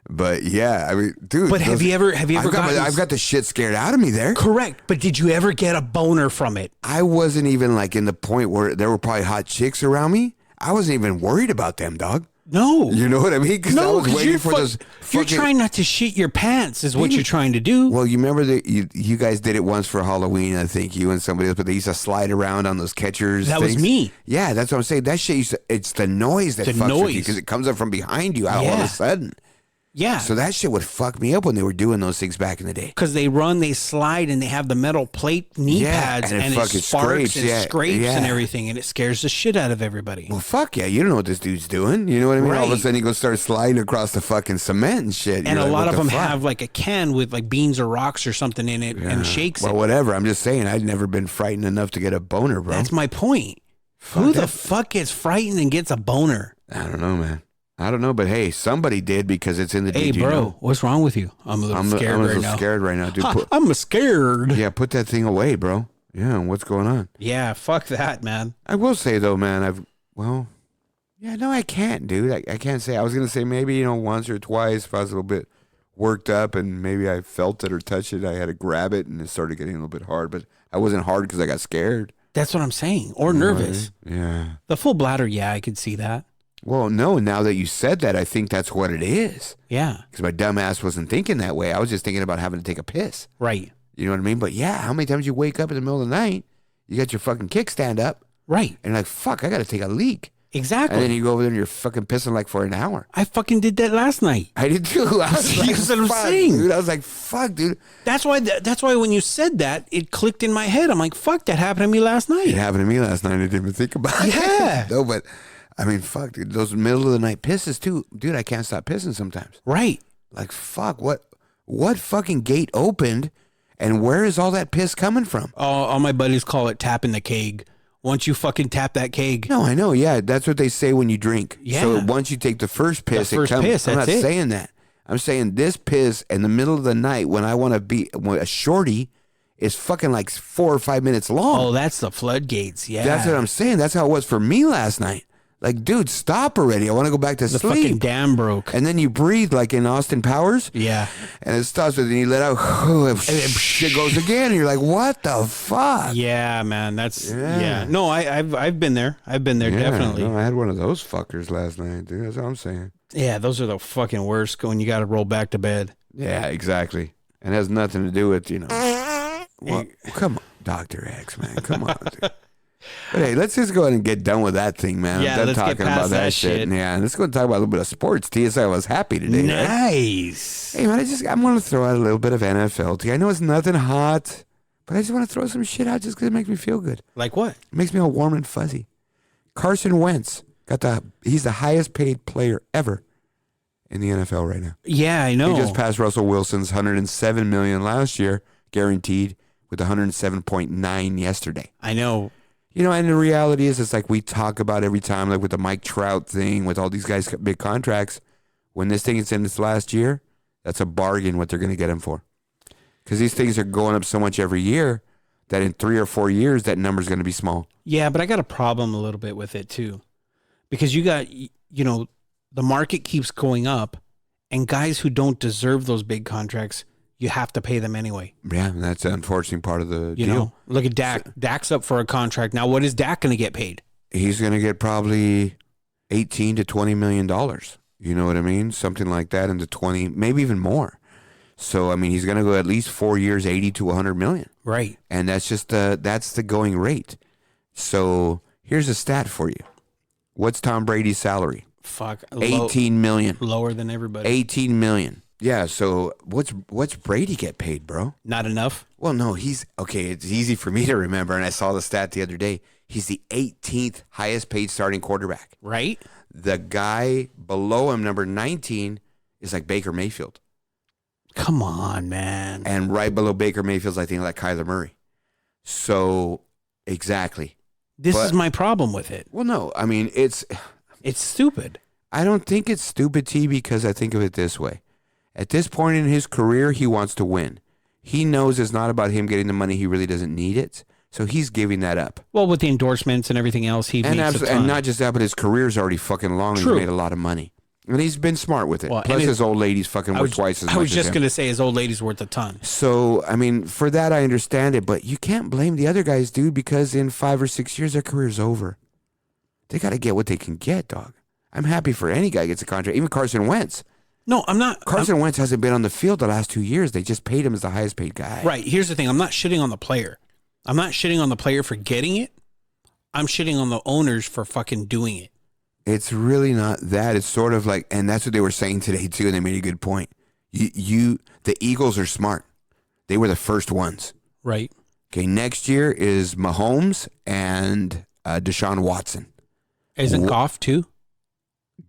But yeah, I mean, dude. But have you ever I've got the shit scared out of me there. Correct. But did you ever get a boner from it? I wasn't even like in the point where there were probably hot chicks around me. I wasn't even worried about them, dog. No. You know what I mean? Because I was waiting for those. You're trying not to shit your pants is what you're trying to do. Well, you remember that you guys did it once for Halloween, I think, you and somebody else, but they used to slide around on those catchers. That was me. Yeah, that's what I'm saying. That shit, it's the noise that fucks with you because it comes up from behind you all of a sudden. Yeah. So that shit would fuck me up when they were doing those things back in the day. Because they run, they slide, and they have the metal plate knee pads, and it fucking sparks scrapes, and scrapes and everything, and it scares the shit out of everybody. Well, fuck yeah. You don't know what this dude's doing. You know what I mean? Right. All of a sudden, he goes start sliding across the fucking cement and shit. And You're a like, lot what of the them fuck? have like a can with like beans or rocks or something in it and shakes well, it. whatever. I'm just saying, I'd never been frightened enough to get a boner, bro. That's my point. Who the fuck gets frightened and gets a boner? I don't know, man. I don't know, but hey, somebody did because it's in the. Hey, did you bro, know? what's wrong with you? I'm a little scared I'm a right little now. scared right now, dude. I'm scared. Yeah, put that thing away, bro. Yeah, what's going on? Yeah, fuck that, man. I will say though, man, I can't, dude. I can't say. I was gonna say maybe once or twice if I was a little bit worked up and maybe I felt it or touched it, I had to grab it and it started getting a little bit hard. But I wasn't hard because I got scared. That's what I'm saying. Or nervous. Yeah. The full bladder, yeah, I could see that. Well, no, now that you said that, I think that's what it is. Yeah. Because my dumb ass wasn't thinking that way. I was just thinking about having to take a piss. Right. You know what I mean? But yeah, how many times you wake up in the middle of the night, you got your fucking kickstand up, Right. and you're like, fuck, I got to take a leak. Exactly. And then you go over there and you're fucking pissing like for an hour. I fucking did that last night. I did too. I was like, That's what I'm fuck, saying. dude. I was like, fuck, dude. That's why when you said that, it clicked in my head. I'm like, fuck, that happened to me last night. It happened to me last night. I didn't even think about it. Yeah. No, but I mean, fuck, dude. Those middle of the night pisses too. Dude, I can't stop pissing sometimes. Right. Like, fuck, what fucking gate opened and where is all that piss coming from? All my buddies call it tapping the keg. Once you fucking tap that keg. No, I know. Yeah, that's what they say when you drink. Yeah. So once you take the first piss, The first it comes. piss, I'm not that's it. saying that. I'm saying this piss in the middle of the night when I want to be a shorty is fucking like 4 or 5 minutes long. Oh, that's the floodgates. Yeah. That's what I'm saying. That's how it was for me last night. Like, dude, stop already. I want to go back to The sleep. fucking dam broke. And then you breathe like in Austin Powers. Yeah. And it stops, and then you let out, it goes again. And you're like, what the fuck? Yeah, man. That's Yeah. yeah. No, I've been there. I've been there Yeah, definitely. no, I had one of those fuckers last night, dude. That's what I'm saying. Yeah, those are the fucking worst when you got to roll back to bed. Yeah, exactly. And it has nothing to do with, well, come on, Dr. X, man. Come on, dude. But hey, let's just go ahead and get done with that thing, man. Yeah, I'm done let's get talking past about that shit. Yeah, and let's go and talk about a little bit of sports. TSI was happy today. Right? Nice. Hey, man, I'm going to throw out a little bit of NFL. I know it's nothing hot, but I just want to throw some shit out just because it makes me feel good. Like what? It makes me all warm and fuzzy. Carson Wentz he's the highest paid player ever in the NFL right now. Yeah, I know. He just passed Russell Wilson's $107 million last year, guaranteed, with 107.9 yesterday. I know. And the reality is, it's like we talk about every time, like with the Mike Trout thing, with all these guys' big contracts. When this thing is in its last year, that's a bargain what they're going to get him for. Because these things are going up so much every year that in 3 or 4 years, that number's going to be small. Yeah, but I got a problem a little bit with it too. Because you got, the market keeps going up, and guys who don't deserve those big contracts, you have to pay them anyway. Yeah, and that's the unfortunate part of the You deal. know, look at Dak. Dak's up for a contract. Now, what is Dak going to get paid? He's going to get probably $18 to $20 million. You know what I mean? Something like that, into 20, maybe even more. So, I mean, he's going to go at least 4 years, 80 to 100 million. Right. And that's just that's the going rate. So here's a stat for you. What's Tom Brady's salary? Fuck. 18 million. Lower than everybody. 18 million. Yeah, so what's Brady get paid, bro? Not enough. Well, no, it's easy for me to remember, and I saw the stat the other day. He's the 18th highest paid starting quarterback. Right? The guy below him, number 19, is like Baker Mayfield. Come on, man. And right below Baker Mayfield's, I think, like Kyler Murray. So, exactly. This is my problem with it. Well, no, I mean, it's stupid. I don't think it's stupid, T, because I think of it this way. At this point in his career, he wants to win. He knows it's not about him getting the money. He really doesn't need it. So he's giving that up. Well, with the endorsements and everything else, he makes a ton. And not just that, but his career's already fucking long. True. And he's made a lot of money. And he's been smart with it. Well, Plus, his old lady's fucking worth twice as much. I was as just him. going to say his old lady's worth a ton. So, I mean, for that, I understand it. But you can't blame the other guys, dude, because in 5 or 6 years, their career's over. They got to get what they can get, dog. I'm happy for any guy who gets a contract. Even Carson Wentz. No, I'm not. Carson Wentz hasn't been on the field the last 2 years. They just paid him as the highest paid guy. Right. Here's the thing. I'm not shitting on the player. I'm not shitting on the player for getting it. I'm shitting on the owners for fucking doing it. It's really not that. It's sort of like, and that's what they were saying today too, and they made a good point. The Eagles are smart. They were the first ones. Right. Okay, next year is Mahomes and Deshaun Watson. Isn't Goff too?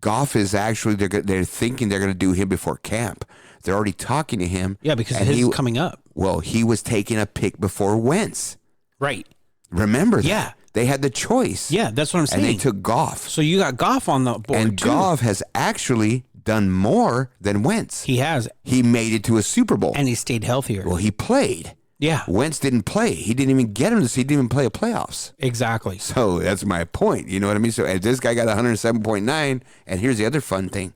Goff is actually, they're thinking they're going to do him before camp. They're already talking to him. Yeah, because his is coming up. Well, he was taking a pick before Wentz. Right. Remember that? Yeah. They had the choice. Yeah, that's what I'm saying. And they took Goff. So you got Goff on the board, and too. Goff has actually done more than Wentz. He has. He made it to a Super Bowl. And he stayed healthier. Well, he played. Yeah. Wentz didn't play. He didn't even get him. He didn't even play a playoffs. Exactly. So that's my point. You know what I mean? So if this guy got 107.9, and here's the other fun thing.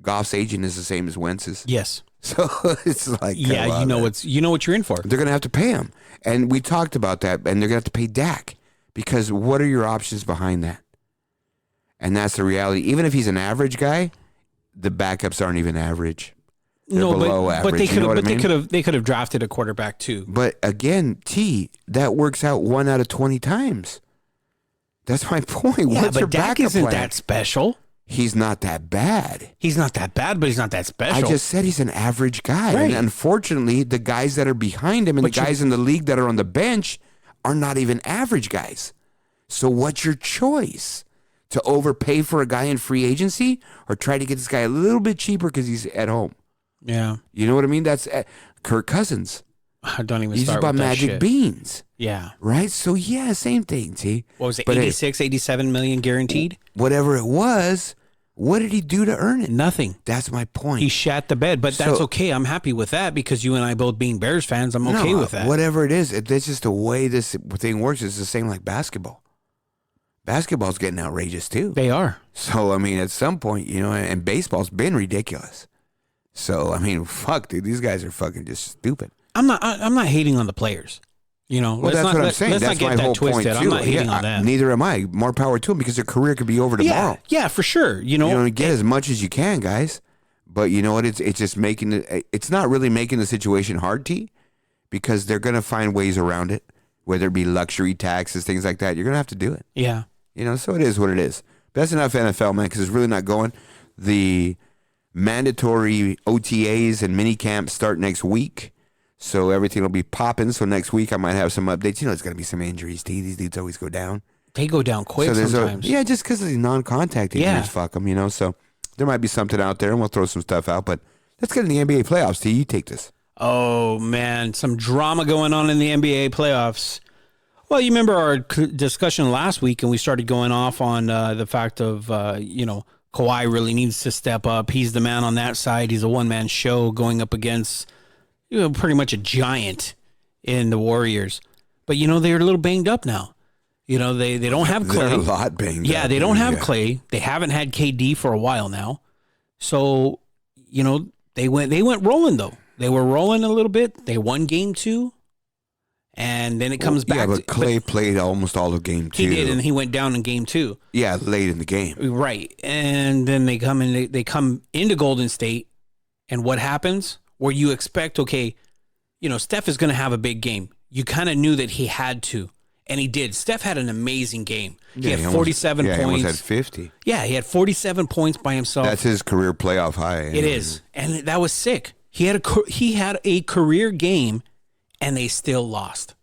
Goff's agent is the same as Wentz's. Yes. So it's like, yeah, you know what you're in for. They're going to have to pay him. And we talked about that, and they're going to have to pay Dak. Because what are your options behind that? And that's the reality. Even if he's an average guy, the backups aren't even average. They're below average. But they could have drafted a quarterback too. But again, that works out 1 out of 20 times. That's my point. Yeah, What's your but Dak backup isn't plan? that special. He's not that bad. He's not that bad, but he's not that special. I just said he's an average guy. Right. And unfortunately, the guys that are behind him and the guys in the league that are on the bench are not even average guys. So what's your choice? To overpay for a guy in free agency or try to get this guy a little bit cheaper because he's at home? Yeah. You know what I mean? That's Kirk Cousins. I don't even He's start about with that magic shit. beans. Yeah. Right? So yeah, same thing, T. What was it, But 86, 87 million guaranteed? Whatever it was, what did he do to earn it? Nothing. That's my point. He shat the bed, but that's okay. I'm happy with that because you and I both being Bears fans, I'm okay with that. Whatever it is, that's just the way this thing works. It's the same like basketball. Basketball's getting outrageous too. They are. So, I mean, at some point, and baseball's been ridiculous. So, I mean, fuck, dude, these guys are fucking just stupid. I'm not hating on the players. Well, that's what I'm saying. That's my whole point, too. I'm not hating on that. Neither am I. More power to them because their career could be over tomorrow. Yeah, for sure. Get as much as you can, guys. But you know what? It's just it's not really making the situation hard, T, because they're going to find ways around it, whether it be luxury taxes, things like that. You're going to have to do it. Yeah. So it is what it is. But that's enough NFL, man, because it's really not going. The mandatory OTAs and mini camps start next week. So everything will be popping. So next week I might have some updates. There's going to be some injuries, T. These dudes always go down. They go down quick sometimes. Just because of the non-contact injuries, fuck them, So there might be something out there, and we'll throw some stuff out. But let's get in the NBA playoffs, T. You take this. Oh, man. Some drama going on in the NBA playoffs. Well, you remember our discussion last week, and we started going off on the fact of, Kawhi really needs to step up. He's the man on that side. He's a one-man show going up against pretty much a giant in the Warriors. But, they're a little banged up now. They don't have Clay. They're a lot banged up. Yeah, they don't have Clay. They haven't had KD for a while now. So, they went rolling, though. They were rolling a little bit. They won game 2. And then it comes back. Yeah, but Clay played almost all of game 2. He did, and he went down in game 2. Yeah, late in the game. Right. And then they come in. They come into Golden State, and what happens? Where you expect, Steph is going to have a big game. You kind of knew that he had to, and he did. Steph had an amazing game. He had 47 points. He almost had 50. Yeah, he had 47 points by himself. That's his career playoff high. It is, and that was sick. He had a career game. And they still lost.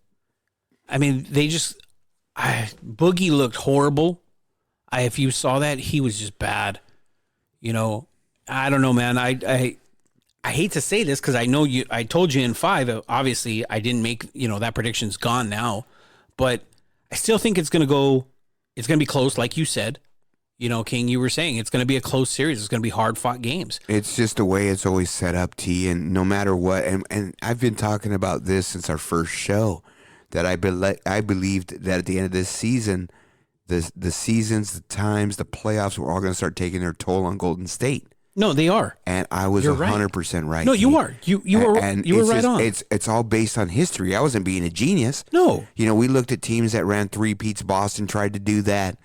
I mean, Boogie looked horrible. If you saw that, he was just bad. I don't know, man. I hate to say this because I know you. I told you in 5. Obviously, I didn't make that prediction's gone now, but I still think it's gonna go. It's gonna be close, like you said. King, you were saying it's going to be a close series. It's going to be hard-fought games. It's just the way it's always set up, T, and no matter what, and I've been talking about this since our first show, that I believed that at the end of this season, the seasons, the times, the playoffs were all going to start taking their toll on Golden State. No, they are. And I was 100% right. No, you are. You were right on. It's all based on history. I wasn't being a genius. No. We looked at teams that ran 3-peats. Boston tried to do that.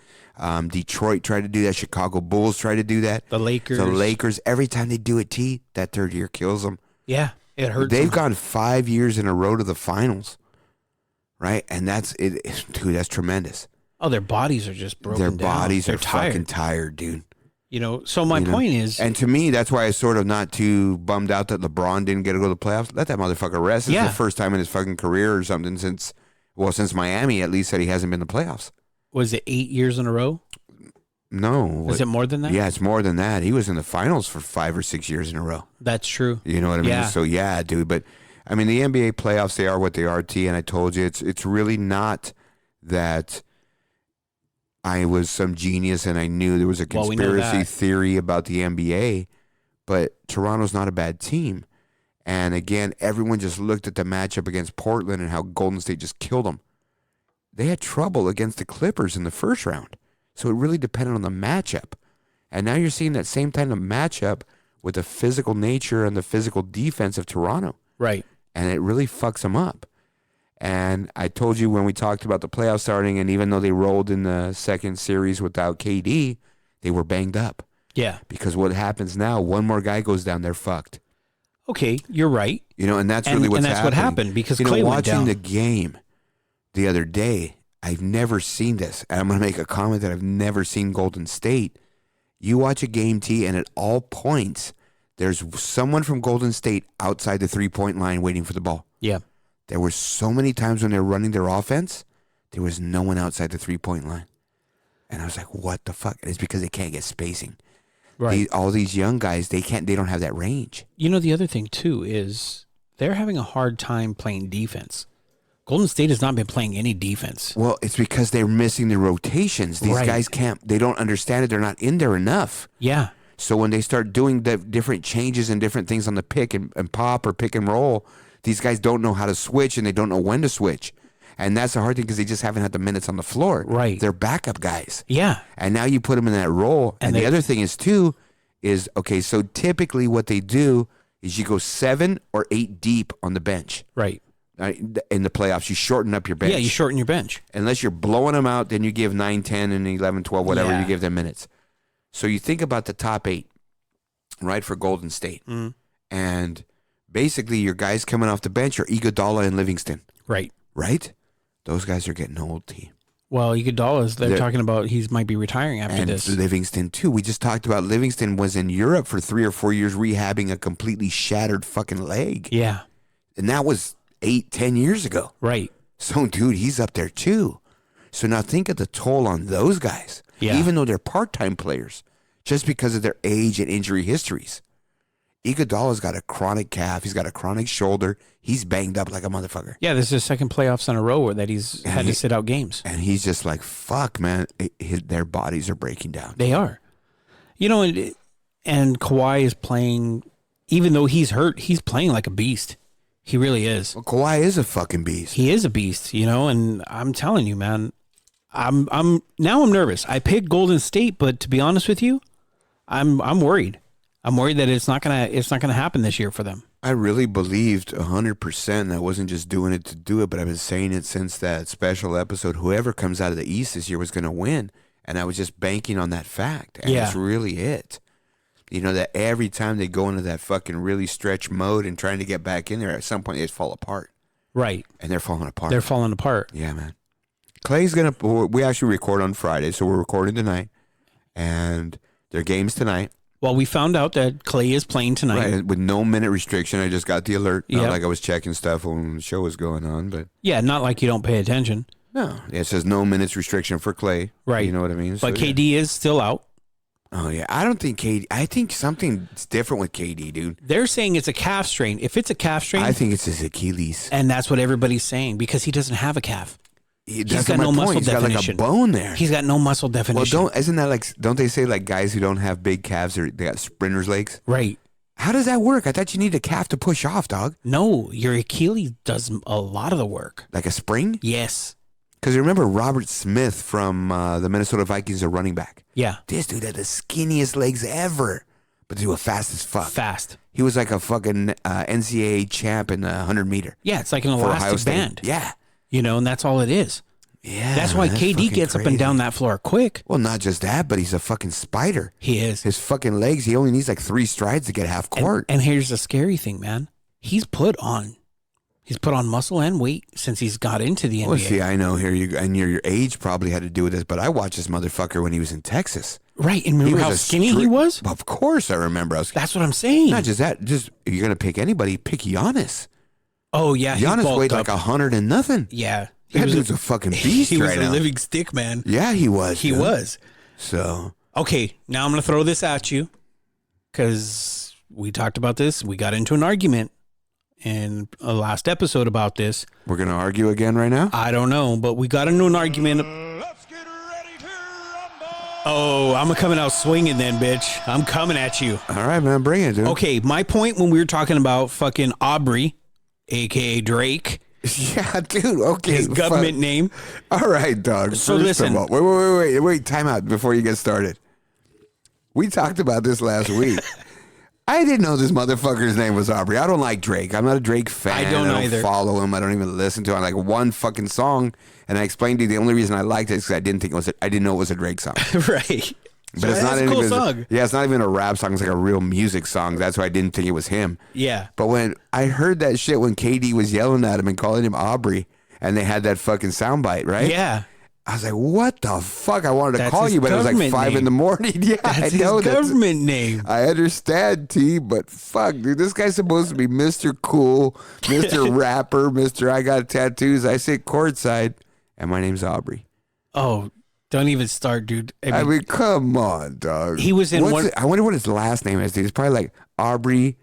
Detroit tried to do that. Chicago Bulls tried to do that. The Lakers. Every time they do it, T, that third year kills them. Yeah, it hurts. They've gone 5 years in a row to the finals, right? And that's it. Dude, that's tremendous. Oh, their bodies are just broken Their down. bodies They're are tired. fucking tired, dude. You know, so my point is... And to me, that's why I sort of not too bummed out that LeBron didn't get to go to the playoffs. Let that motherfucker rest. It's the first time in his fucking career or something since Miami at least, that he hasn't been in the playoffs. Was it 8 years in a row? No. Is it more than that? Yeah, it's more than that. He was in the finals for 5 or 6 years in a row. That's true. You know what I mean? Yeah. So, yeah, dude. But, I mean, the NBA playoffs, they are what they are, T. And I told you, it's really not that I was some genius and I knew there was a conspiracy theory about the NBA. But Toronto's not a bad team. And, again, everyone just looked at the matchup against Portland and how Golden State just killed them. They had trouble against the Clippers in the first round. So it really depended on the matchup. And now you're seeing that same kind of matchup with the physical nature and the physical defense of Toronto. Right. And it really fucks them up. And I told you when we talked about the playoffs starting, and even though they rolled in the second series without KD, they were banged up. Yeah. Because what happens now, one more guy goes down, they're fucked. Okay, you're right. You know, and that's really what's happening. And that's what happened because Clay went down. Watching the game the other day, I've never seen this. And I'm going to make a comment that I've never seen Golden State. You watch a game, T, and at all points, there's someone from Golden State outside the three-point line waiting for the ball. Yeah. There were so many times when they're running their offense, there was no one outside the three-point line. And I was like, what the fuck? And it's because they can't get spacing. Right. All these young guys, they don't have that range. You know, the other thing, too, is they're having a hard time playing defense. Golden State has not been playing any defense. Well, it's because they're missing the rotations. These Right. guys they don't understand it. They're not in there enough. Yeah. So when they start doing the different changes and different things on the pick and pop or pick and roll, these guys don't know how to switch and they don't know when to switch. And that's the hard thing because they just haven't had the minutes on the floor. Right. They're backup guys. Yeah. And now you put them in that role. And the other thing is, too, is, okay, so typically what they do is you go 7 or 8 deep on the bench. Right. In the playoffs, you shorten up your bench. Yeah, you shorten your bench. Unless you're blowing them out, then you give 9, 10, and 11, 12, whatever, Yeah. you give them minutes. So you think about the top 8, right, for Golden State. Mm. And basically your guys coming off the bench are Iguodala and Livingston. Right. Right? Those guys are getting old, T. Well, Iguodala, they're talking about he might be retiring after And this. Livingston, too. We just talked about Livingston was in Europe for 3 or 4 years rehabbing a completely shattered fucking leg. Yeah. And that was 8, 10 years ago. Right. So, dude, he's up there, too. So now think of the toll on those guys. Yeah. Even though they're part-time players, just because of their age and injury histories. Iguodala's got a chronic calf. He's got a chronic shoulder. He's banged up like a motherfucker. Yeah, this is his second playoffs in a row where that he's had to sit out games. And he's just like, fuck, man. Their bodies are breaking down. They are. You know, and Kawhi is playing, even though he's hurt, he's playing like a beast. He really is. Well, Kawhi is a fucking beast. He is a beast, you know, and I'm telling you, man, I'm nervous. I picked Golden State, but to be honest with you, I'm worried. I'm worried that it's not gonna happen this year for them. I really believed 100%. I wasn't just doing it to do it, but I've been saying it since that special episode. Whoever comes out of the East this year was going to win, and I was just banking on that fact. And that's really it. You know, that every time they go into that fucking really stretch mode and trying to get back in there, at some point they just fall apart. Right. And they're falling apart. They're falling apart. Yeah, man. Clay's we actually record on Friday, so we're recording tonight, and their game's tonight. Well, we found out that Clay is playing tonight. Right, with no minute restriction. I just got the alert. Not like I was checking stuff when the show was going on, but yeah, not like you don't pay attention. no, it says no minutes restriction for Clay. Right. You know what I mean? But So, yeah. KD is still out. Oh yeah, I don't think KD. I think something's different with KD, dude. They're saying it's a calf strain. If it's a calf strain, I think it's his Achilles. and that's what everybody's saying because he doesn't have a calf. He's got no muscle He's got like a definition. bone there. He's got no muscle Well, definition. don't they say like guys who don't have big calves they got sprinters legs? Right. How does that work? I thought you need a calf to push off, dog. No, your Achilles does a lot of the work. Like a spring? Yes. Because remember Robert Smith from the Minnesota Vikings, a running back. Yeah. This dude had the skinniest legs ever, but he was fast as fuck. Fast. He was like a fucking NCAA champ in the 100-meter. Yeah, it's like an for Ohio elastic State. band. Yeah. You know, and that's all it is. Yeah. That's why KD fucking gets up and crazy. down that floor quick. Well, not just that, but he's a fucking spider. He is. His fucking legs, he only needs like 3 strides to get half court. And here's the scary thing, man. He's put on He's put on muscle and weight since he's got into the NBA. Well, see, I know here and your age probably had to do with this, but I watched this motherfucker when he was in Texas. Right, and remember how skinny he was? Of course, I remember. That's what I'm saying. Not just that. Just if you're gonna pick anybody, pick Giannis. Oh yeah, Giannis weighed like 100 and nothing. Yeah, that dude's a fucking beast he was right a now. living stick, man. Yeah, he was. He was. So okay, now I'm gonna throw this at you because we talked about this. We got into an argument in a last episode about this. We're gonna argue again right now. I don't know, but we got into an argument. Let's get ready to rumble. Oh, I'm coming out swinging then, bitch. I'm coming at you. All right, man, bring it, dude. Okay, my point when we were talking about fucking Aubrey, aka Drake, Yeah, dude. Okay, his government name. All right, dog. So First listen. of all, wait. Time out before you get started. We talked about this last week. I didn't know this motherfucker's name was Aubrey. I don't like Drake. I'm not a Drake fan. I don't either. Follow him. I don't even listen to him. I like one fucking song, and I explained to you the only reason I liked it is because I didn't know it was a Drake song. Right. But So it's not that's a even cool song. Yeah, it's not even a rap song. It's like a real music song. That's why I didn't think it was him. Yeah. But when I heard that shit when KD was yelling at him and calling him Aubrey, and they had that fucking soundbite, right? Yeah. I was like, what the fuck? I wanted to That's call his you, but it was like government 5 in the name. morning. Yeah, That's I know his government name. I understand, T, but fuck, dude, this guy's supposed to be Mr. Cool, Mr. Rapper, Mr. I got tattoos. I sit courtside, and my name's Aubrey. Oh, don't even start, dude. I mean, come on, dog. He was in one. I wonder what his last name is, dude. It's probably like Aubrey,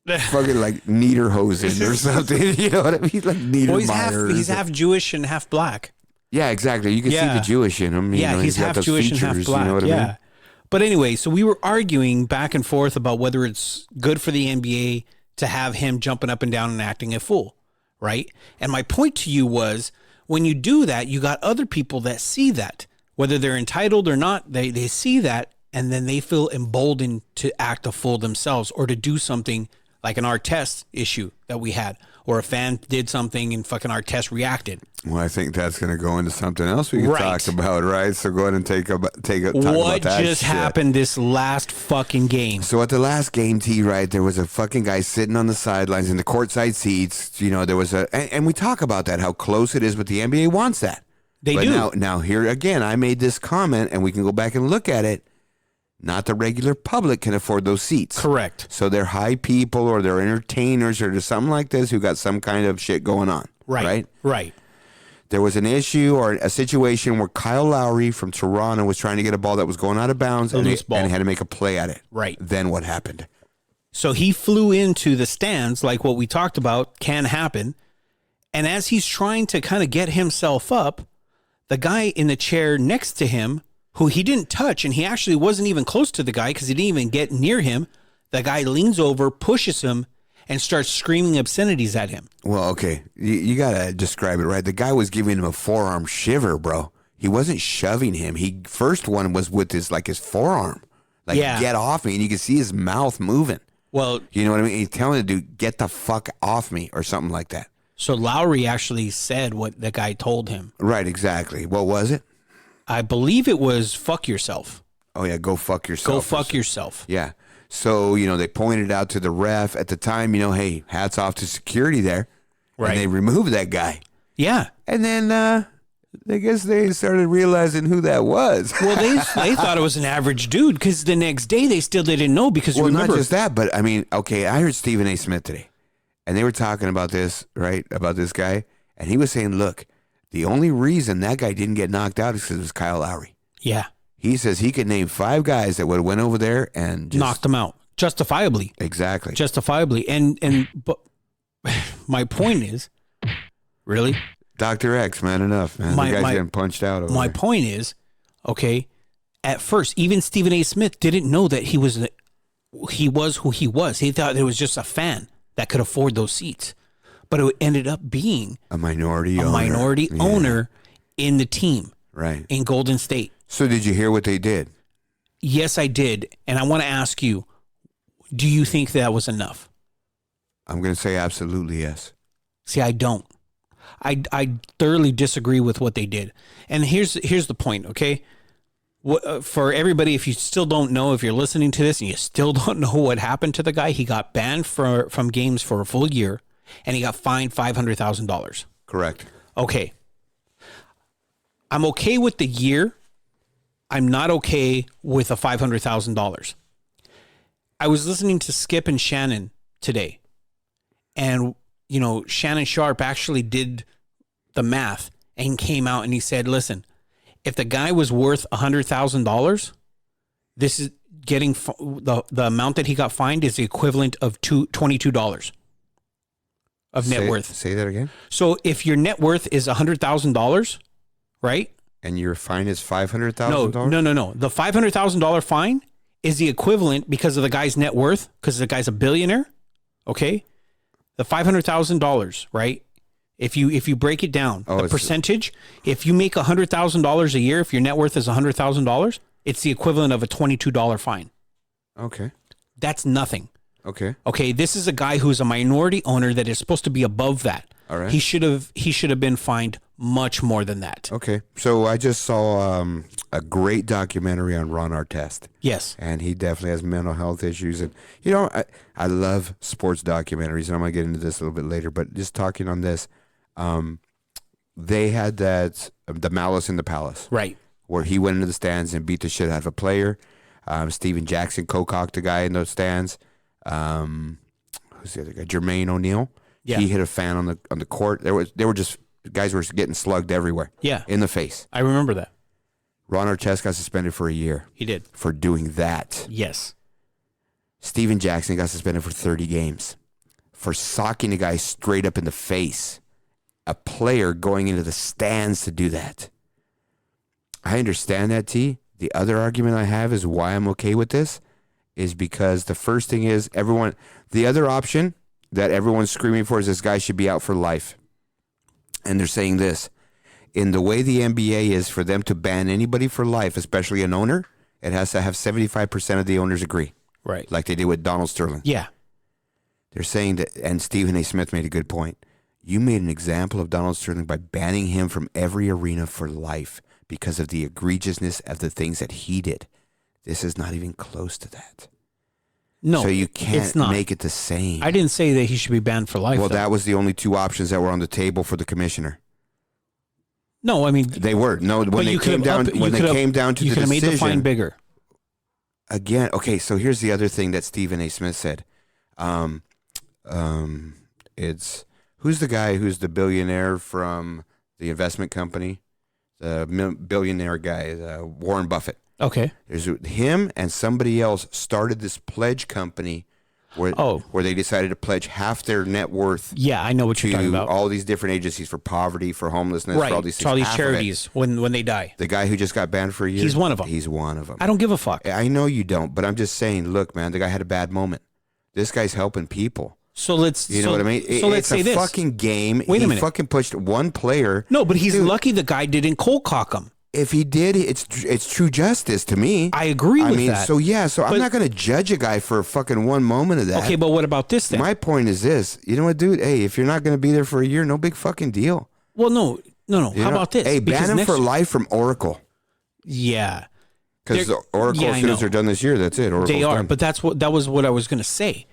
fucking like Niederhosen or something. You know what I mean? Like Niedermeyer. He's half Jewish and half black. Yeah, exactly. You can see the Jewish in him. Yeah, he's got half those Jewish and half features, black. You know what I yeah. mean? But anyway, so we were arguing back and forth about whether it's good for the NBA to have him jumping up and down and acting a fool, right? And my point to you was, when you do that, you got other people that see that, whether they're entitled or not, they see that, and then they feel emboldened to act a fool themselves or to do something like an Artest issue that we had, or a fan did something and fucking Artest reacted. Well, I think that's going to go into something else we can Right. talk about, right? So go ahead and talk about What that just shit. happened this last fucking game? So at the last game, T, right, there was a fucking guy sitting on the sidelines in the courtside seats. You know, there was and we talk about that, how close it is, but the NBA wants that. They But do. Now here again, I made this comment, and we can go back and look at it. Not the regular public can afford those seats. Correct. So they're high people, or they're entertainers, or just something like this who got some kind of shit going on. Right. There was an issue or a situation where Kyle Lowry from Toronto was trying to get a ball that was going out of bounds, and loose ball. he had to make a play at it. Right. Then what happened? So he flew into the stands, like what we talked about can happen. And as he's trying to kind of get himself up, the guy in the chair next to him, who he didn't touch, and he actually wasn't even close to the guy because he didn't even get near him, the guy leans over, pushes him, and starts screaming obscenities at him. Well, okay, you got to describe it right. The guy was giving him a forearm shiver, bro. He wasn't shoving him. First one was with his forearm. Like, Yeah. get off me. And you can see his mouth moving. Well, You know what I mean? He's telling the dude, get the fuck off me, or something like that. so Lowry actually said what the guy told him. Right, exactly. What was it? I believe it was fuck yourself. Oh, yeah, go fuck yourself. Go fuck yourself. Yeah. So, they pointed out to the ref at the time, hey, hats off to security there. Right. And they removed that guy. Yeah. And then I guess they started realizing who that was. Well, they thought it was an average dude because the next day they still didn't know because Well, remember, not just that, but I mean, okay, I heard Stephen A. Smith today, and they were talking about this, right, about this guy, and he was saying, look, the only reason that guy didn't get knocked out is because it was Kyle Lowry. yeah, He says he could name 5 guys that would have went over there and just, knocked him out justifiably. Exactly. And but my point is, really, Dr. X, man, enough, man. The guy's getting punched out over my there. point is, okay, at first, even Stephen A. Smith didn't know that he was who he was. He thought it was just a fan that could afford those seats, but it ended up being A minority a owner. minority Yeah. owner in the team Right. in Golden State. So did you hear what they did? Yes, I did. And I want to ask you, do you think that was enough? I'm going to say absolutely yes. See, I don't. I thoroughly disagree with what they did. And here's the point, okay? For everybody, if you still don't know, if you're listening to this and you still don't know what happened to the guy, he got banned from games for a full year. and he got fined $500,000. Correct. Okay. I'm okay with the year. I'm not okay with a $500,000. I was listening to Skip and Shannon today, and Shannon Sharp actually did the math and came out and he said, listen, if the guy was worth $100,000, this is getting the amount that he got fined is the equivalent of $22 of net worth. Say that again. So if your net worth is $100,000, right? And your fine is $500,000? No. The $500,000 fine is the equivalent because of the guy's net worth, because the guy's a billionaire. Okay. The $500,000, right? If you break it down, the percentage, if you make $100,000 a year, if your net worth is $100,000, it's the equivalent of a $22 fine. Okay. That's nothing. Okay. Okay. This is a guy who's a minority owner that is supposed to be above that. All right. He should have been fined much more than that. Okay. So I just saw a great documentary on Ron Artest. Yes. And he definitely has mental health issues. And, I love sports documentaries, and I'm going to get into this a little bit later, but just talking on this, they had the Malice in the Palace. Right. Where he went into the stands and beat the shit out of a player. Steven Jackson co-cocked a guy in those stands. Who's the other guy? Jermaine O'Neal. Yeah. He hit a fan on the court. Guys were getting slugged everywhere. Yeah. In the face. I remember that. Ron Artest got suspended for a year. He did. For doing that. Yes. Steven Jackson got suspended for 30 games. For socking a guy straight up in the face. A player going into the stands to do that. I understand that, T. The other argument I have is why I'm okay with this is because the first thing is the other option that everyone's screaming for is this guy should be out for life. And they're saying this, in the way the NBA is, for them to ban anybody for life, especially an owner, it has to have 75% of the owners agree. Right. Like they did with Donald Sterling. Yeah. They're saying that, and Stephen A. Smith made a good point. You made an example of Donald Sterling by banning him from every arena for life because of the egregiousness of the things that he did. This is not even close to that. No, so you can't it's not. make it the same. I didn't say that he should be banned for life. Well, though. that was the only two options that were on the table for the commissioner. No, I mean they were. No, when they came down to the decision, you could have made the fine bigger. Again, okay. So here's the other thing that Stephen A. Smith said. It's who's the guy who's the billionaire from the investment company, the billionaire guy, Warren Buffett. Okay. There's him and somebody else started this pledge company where they decided to pledge half their net worth. Yeah, I know what you're talking about. All these different agencies for poverty, for homelessness, right. for all these things. To all these charities when they die. The guy who just got banned for a year. He's one of them. He's one of them. I don't give a fuck. I know you don't, but I'm just saying, look, man, the guy had a bad moment. This guy's helping people. So let's... You know what I mean? So let's say this. It's a fucking game. Wait a minute. He fucking pushed one player. No, but he's lucky the guy didn't cold cock him. If he did, it's true justice to me. I agree with that. So I'm not going to judge a guy for fucking one moment of that. Okay, but what about this then? My point is this. You know what, dude? Hey, if you're not going to be there for a year, no big fucking deal. Well, no. How about this? Hey, ban him for life from Oracle. Yeah. Because the Oracle students are done this year. That's it. Oracle's they are, done. but that was what I was going to say.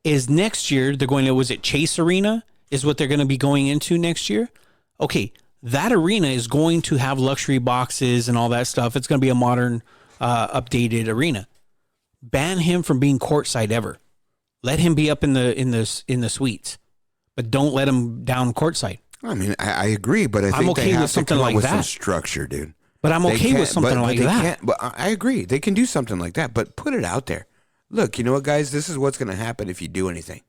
Is next year they're going to, was it Chase Arena is what they're going to be going into next year? Okay. That arena is going to have luxury boxes and all that stuff. It's going to be a modern, updated arena. Ban him from being courtside ever. Let him be up in the suites, but don't let him down courtside. I mean, I agree, but I think I'm okay they have with to something come like up with that. some structure, dude. But I'm okay with something like that. But I agree, they can do something like that, but put it out there. Look, you know what, guys? This is what's going to happen if you do anything.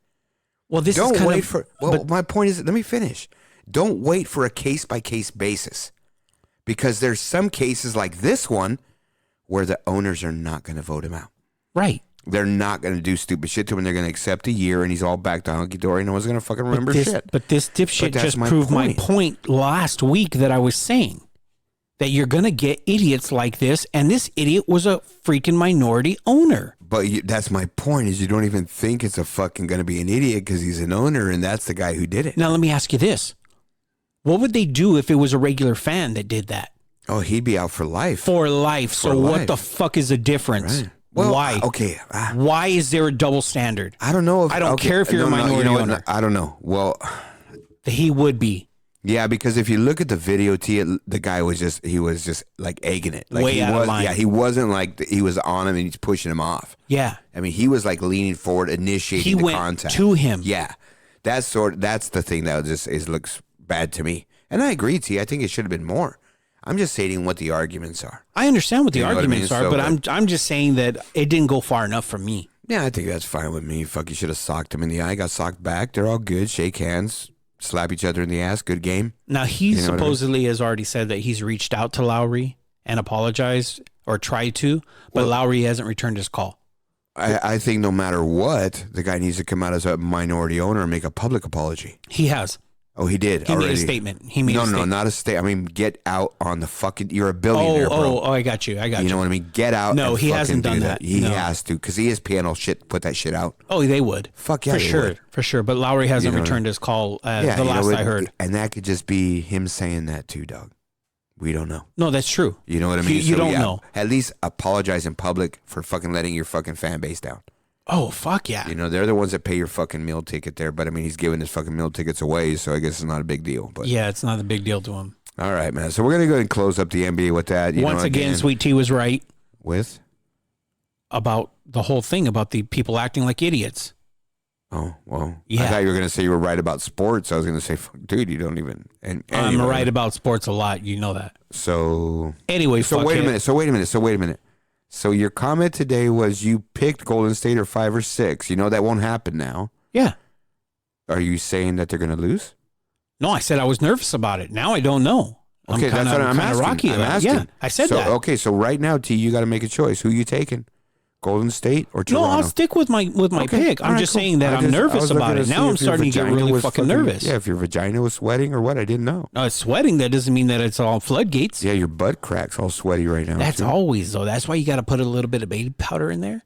Well, this don't is kind wait of, for. Well, my point is, let me finish. Don't wait for a case-by-case basis, because there's some cases like this one where the owners are not going to vote him out. Right. They're not going to do stupid shit to him. They're going to accept a year, and he's all back to hunky-dory. No one's going to fucking remember shit. But this dipshit just proved my point last week that I was saying, that you're going to get idiots like this, and this idiot was a freaking minority owner. But that's my point, is you don't even think it's a fucking going to be an idiot because he's an owner, and that's the guy who did it. Now, let me ask you this. What would they do if it was a regular fan that did that? Oh, he'd be out for life. For life. So what the fuck is the difference? Right. Well, Why? Okay. Why is there a double standard? I don't know. I don't care if you're a minority owner. I don't know. Well, He would be. yeah, because if you look at the video, the guy was just like egging it. Like Way out of line. Yeah, he wasn't like he was on him and he's pushing him off. Yeah. I mean, he was like leaning forward, initiating He the went contact. to him. Yeah. That's the thing that looks bad to me. And I agree, T. I think it should have been more. I'm just stating what the arguments are. I understand what the You know what I arguments mean? are, So, but I'm just saying that it didn't go far enough for me. Yeah, I think that's fine with me. Fuck, you should have socked him in the eye. Got socked back. They're all good. Shake hands. Slap each other in the ass. Good game. Now, he You know what I mean? supposedly has already said that he's reached out to Lowry and apologized or tried to, but Lowry hasn't returned his call. I think no matter what, the guy needs to come out as a minority owner and make a public apology. He has. Oh, he did. He already. made a statement. No, not a statement. I mean, get out on the fucking. You're a billionaire, bro. Oh, I got you. You know what I mean? Get out. No, and he fucking hasn't done do that. He No. has to, because ESPN will put that shit out. Oh, they would. Fuck yeah, for they sure, would. for sure. But Lowry hasn't You know, returned his call. The you know last what? I heard. And that could just be him saying that too, dog. We don't know. No, that's true. You know what I mean? You don't know. At least apologize in public for fucking letting your fucking fan base down. Oh, fuck yeah. You know, they're the ones that pay your fucking meal ticket there. But I mean, he's giving his fucking meal tickets away, so I guess it's not a big deal. But Yeah, it's not a big deal to him. all right, man. So we're gonna go ahead and close up the NBA with that. Once again, Sweet Tea was right with. about the whole thing about the people acting like idiots. Oh, well, Yeah. I thought you were going to say you were right about sports. I was going to say, fuck, dude, you don't even. And I'm right about sports a lot. You know that. So Anyway, so wait a minute. So wait a minute. So your comment today was you picked Golden State or 5 or 6. You know that won't happen now. Yeah. Are you saying that they're going to lose? No, I said I was nervous about it. Now I don't know. Okay, that's what I'm asking. Rocky I'm about it. asking. Yeah, I said so, that. Okay, so right now, T, you got to make a choice. Who you taking? Golden State or Toronto? No, I'll stick with my Okay, pick. all I'm right, just cool. saying that I'm nervous about it. Now I'm starting to get really fucking nervous. Yeah, if your vagina was sweating or what, I didn't know. It's sweating. That doesn't mean that it's all floodgates. Yeah, your butt crack's all sweaty right now. That's too. always though. That's why you got to put a little bit of baby powder in there.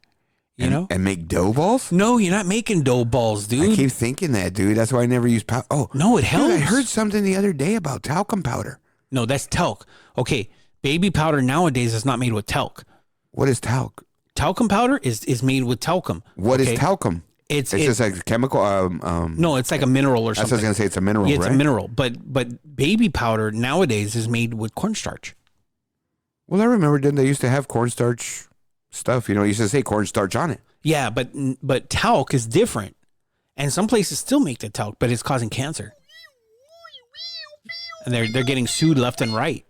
You know? And make dough balls? No, you're not making dough balls, dude. I keep thinking that, dude. That's why I never use powder. Oh, No, it helps. Dude, I heard something the other day about talcum powder. No, that's talc. Okay, baby powder nowadays is not made with talc. What is talc? Talcum powder is made with talcum. What okay? is talcum? It's just like a chemical. no, it's like a mineral or That's what I was something. gonna say. It's a mineral, Yeah, it's right? a mineral. But baby powder nowadays is made with cornstarch. Well, I remember, didn't they used to have cornstarch stuff? You know, it used to say cornstarch on it. Yeah, but talc is different, and some places still make the talc, but it's causing cancer. And they're getting sued left and right.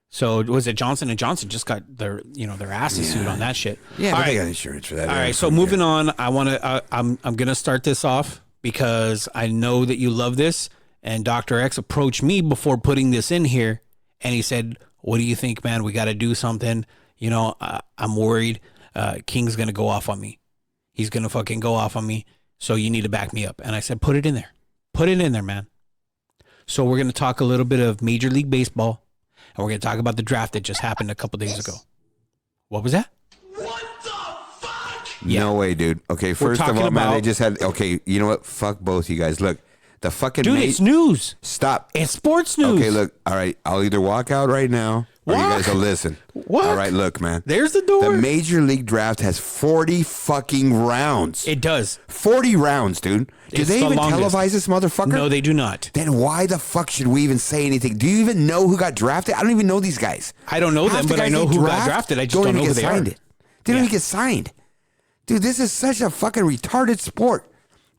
So was it Johnson & Johnson just got their asses sued on that shit? Yeah, All but they right. got insurance for that. All right, so moving on, I'm gonna start this off because I know that you love this. And Dr. X approached me before putting this in here, and he said, "What do you think, man? We got to do something. You know, I'm worried. King's gonna go off on me. He's gonna fucking go off on me. So you need to back me up." And I said, "Put it in there. Put it in there, man." So we're gonna talk a little bit of Major League Baseball. And we're going to talk about the draft that just happened a couple days ago. What was that? What the fuck? Yeah. No way, dude. Okay, first of all, talking man, they about- just had. Okay, you know what? Fuck both you guys. Look, the fucking Dude, it's news. Stop. It's sports news. Okay, look. All right, I'll either walk out right now or you Walk? guys will listen. What? All right, look, man. There's the door. The Major League Draft has 40 fucking rounds. It does. 40 rounds, dude. Do It's they the even longest. televise this motherfucker? No, they do not. Then why the fuck should we even say anything? Do you even know who got drafted? I don't even know these guys. I don't know Half them, the but I guys know they who got draft drafted. I just don't even know who get they are. signed. They don't Yeah. even get signed. Dude, this is such a fucking retarded sport.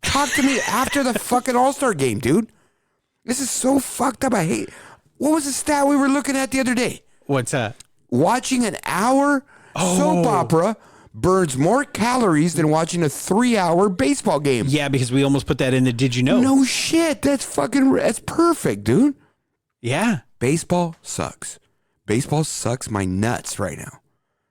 Talk to me after the fucking All-Star game, dude. This is so fucked up. I hate. What was the stat we were looking at the other day? What's that? Watching an hour soap opera burns more calories than watching a 3-hour baseball game. Yeah, because we almost put that in the Did You Know? No shit. That's perfect, dude. Yeah. Baseball sucks. Baseball sucks my nuts right now.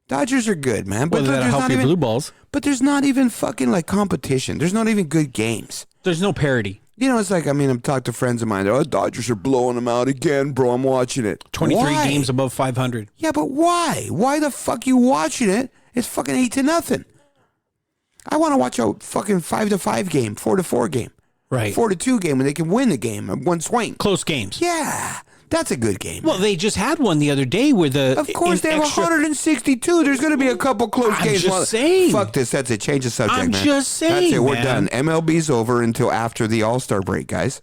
Dodgers are good, man. But Well, that'll there's help not your even, blue balls. But there's not even fucking like competition. There's not even good games. There's no parity. You know, it's like, I mean, I'm talking to friends of mine. They're, Dodgers are blowing them out again, bro. I'm watching it. 23 Why? games above 500. Yeah, but why? Why the fuck you watching it? It's fucking 8-0. I want to watch a fucking 5-5 game, 4-4 game, Right. 4-2 game when they can win the game in one swing. Close games. Yeah. That's a good game. Well, they just had one the other day where Of course, they have 162. There's going to be a couple close I'm games. just saying. Fuck this. That's it. Change the subject, I'm man. just saying, That's it. We're man. done. MLB's over until after the All-Star break, guys.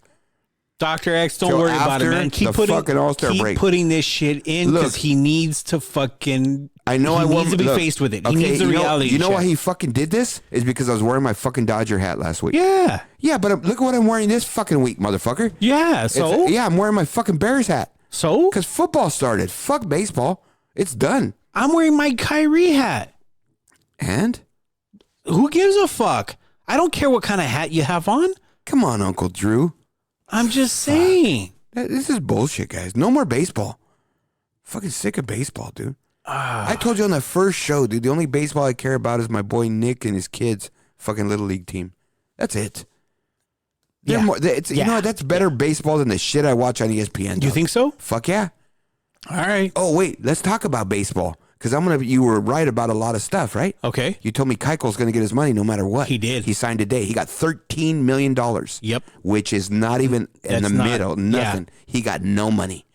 Dr. X, don't Till worry about it, after man. the fucking All-Star break. Putting this shit in because Look, he needs to fucking. I know he I needs to be look, faced with it. He okay, needs a reality. You know check. why he fucking did this? Is because I was wearing my fucking Dodger hat last week. Yeah. Yeah, but look at what I'm wearing this fucking week, motherfucker. Yeah. So. Yeah, I'm wearing my fucking Bears hat. So. Because football started. Fuck baseball. It's done. I'm wearing my Kyrie hat. And? Who gives a fuck? I don't care what kind of hat you have on. Come on, Uncle Drew. I'm just saying. This is bullshit, guys. No more baseball. Fucking sick of baseball, dude. I told you on the first show, dude, the only baseball I care about is my boy Nick and his kids' fucking Little League team. That's it. They're Yeah. more, it's, You know what? That's better baseball than the shit I watch on ESPN. Do you think so? Fuck yeah. All right. Oh, wait. Let's talk about baseball. Because you were right about a lot of stuff, right? Okay. You told me Keuchel's going to get his money no matter what. He did. He signed today. He got $13 million. Yep. Which is not even in That's the not- middle. Nothing. He got no money.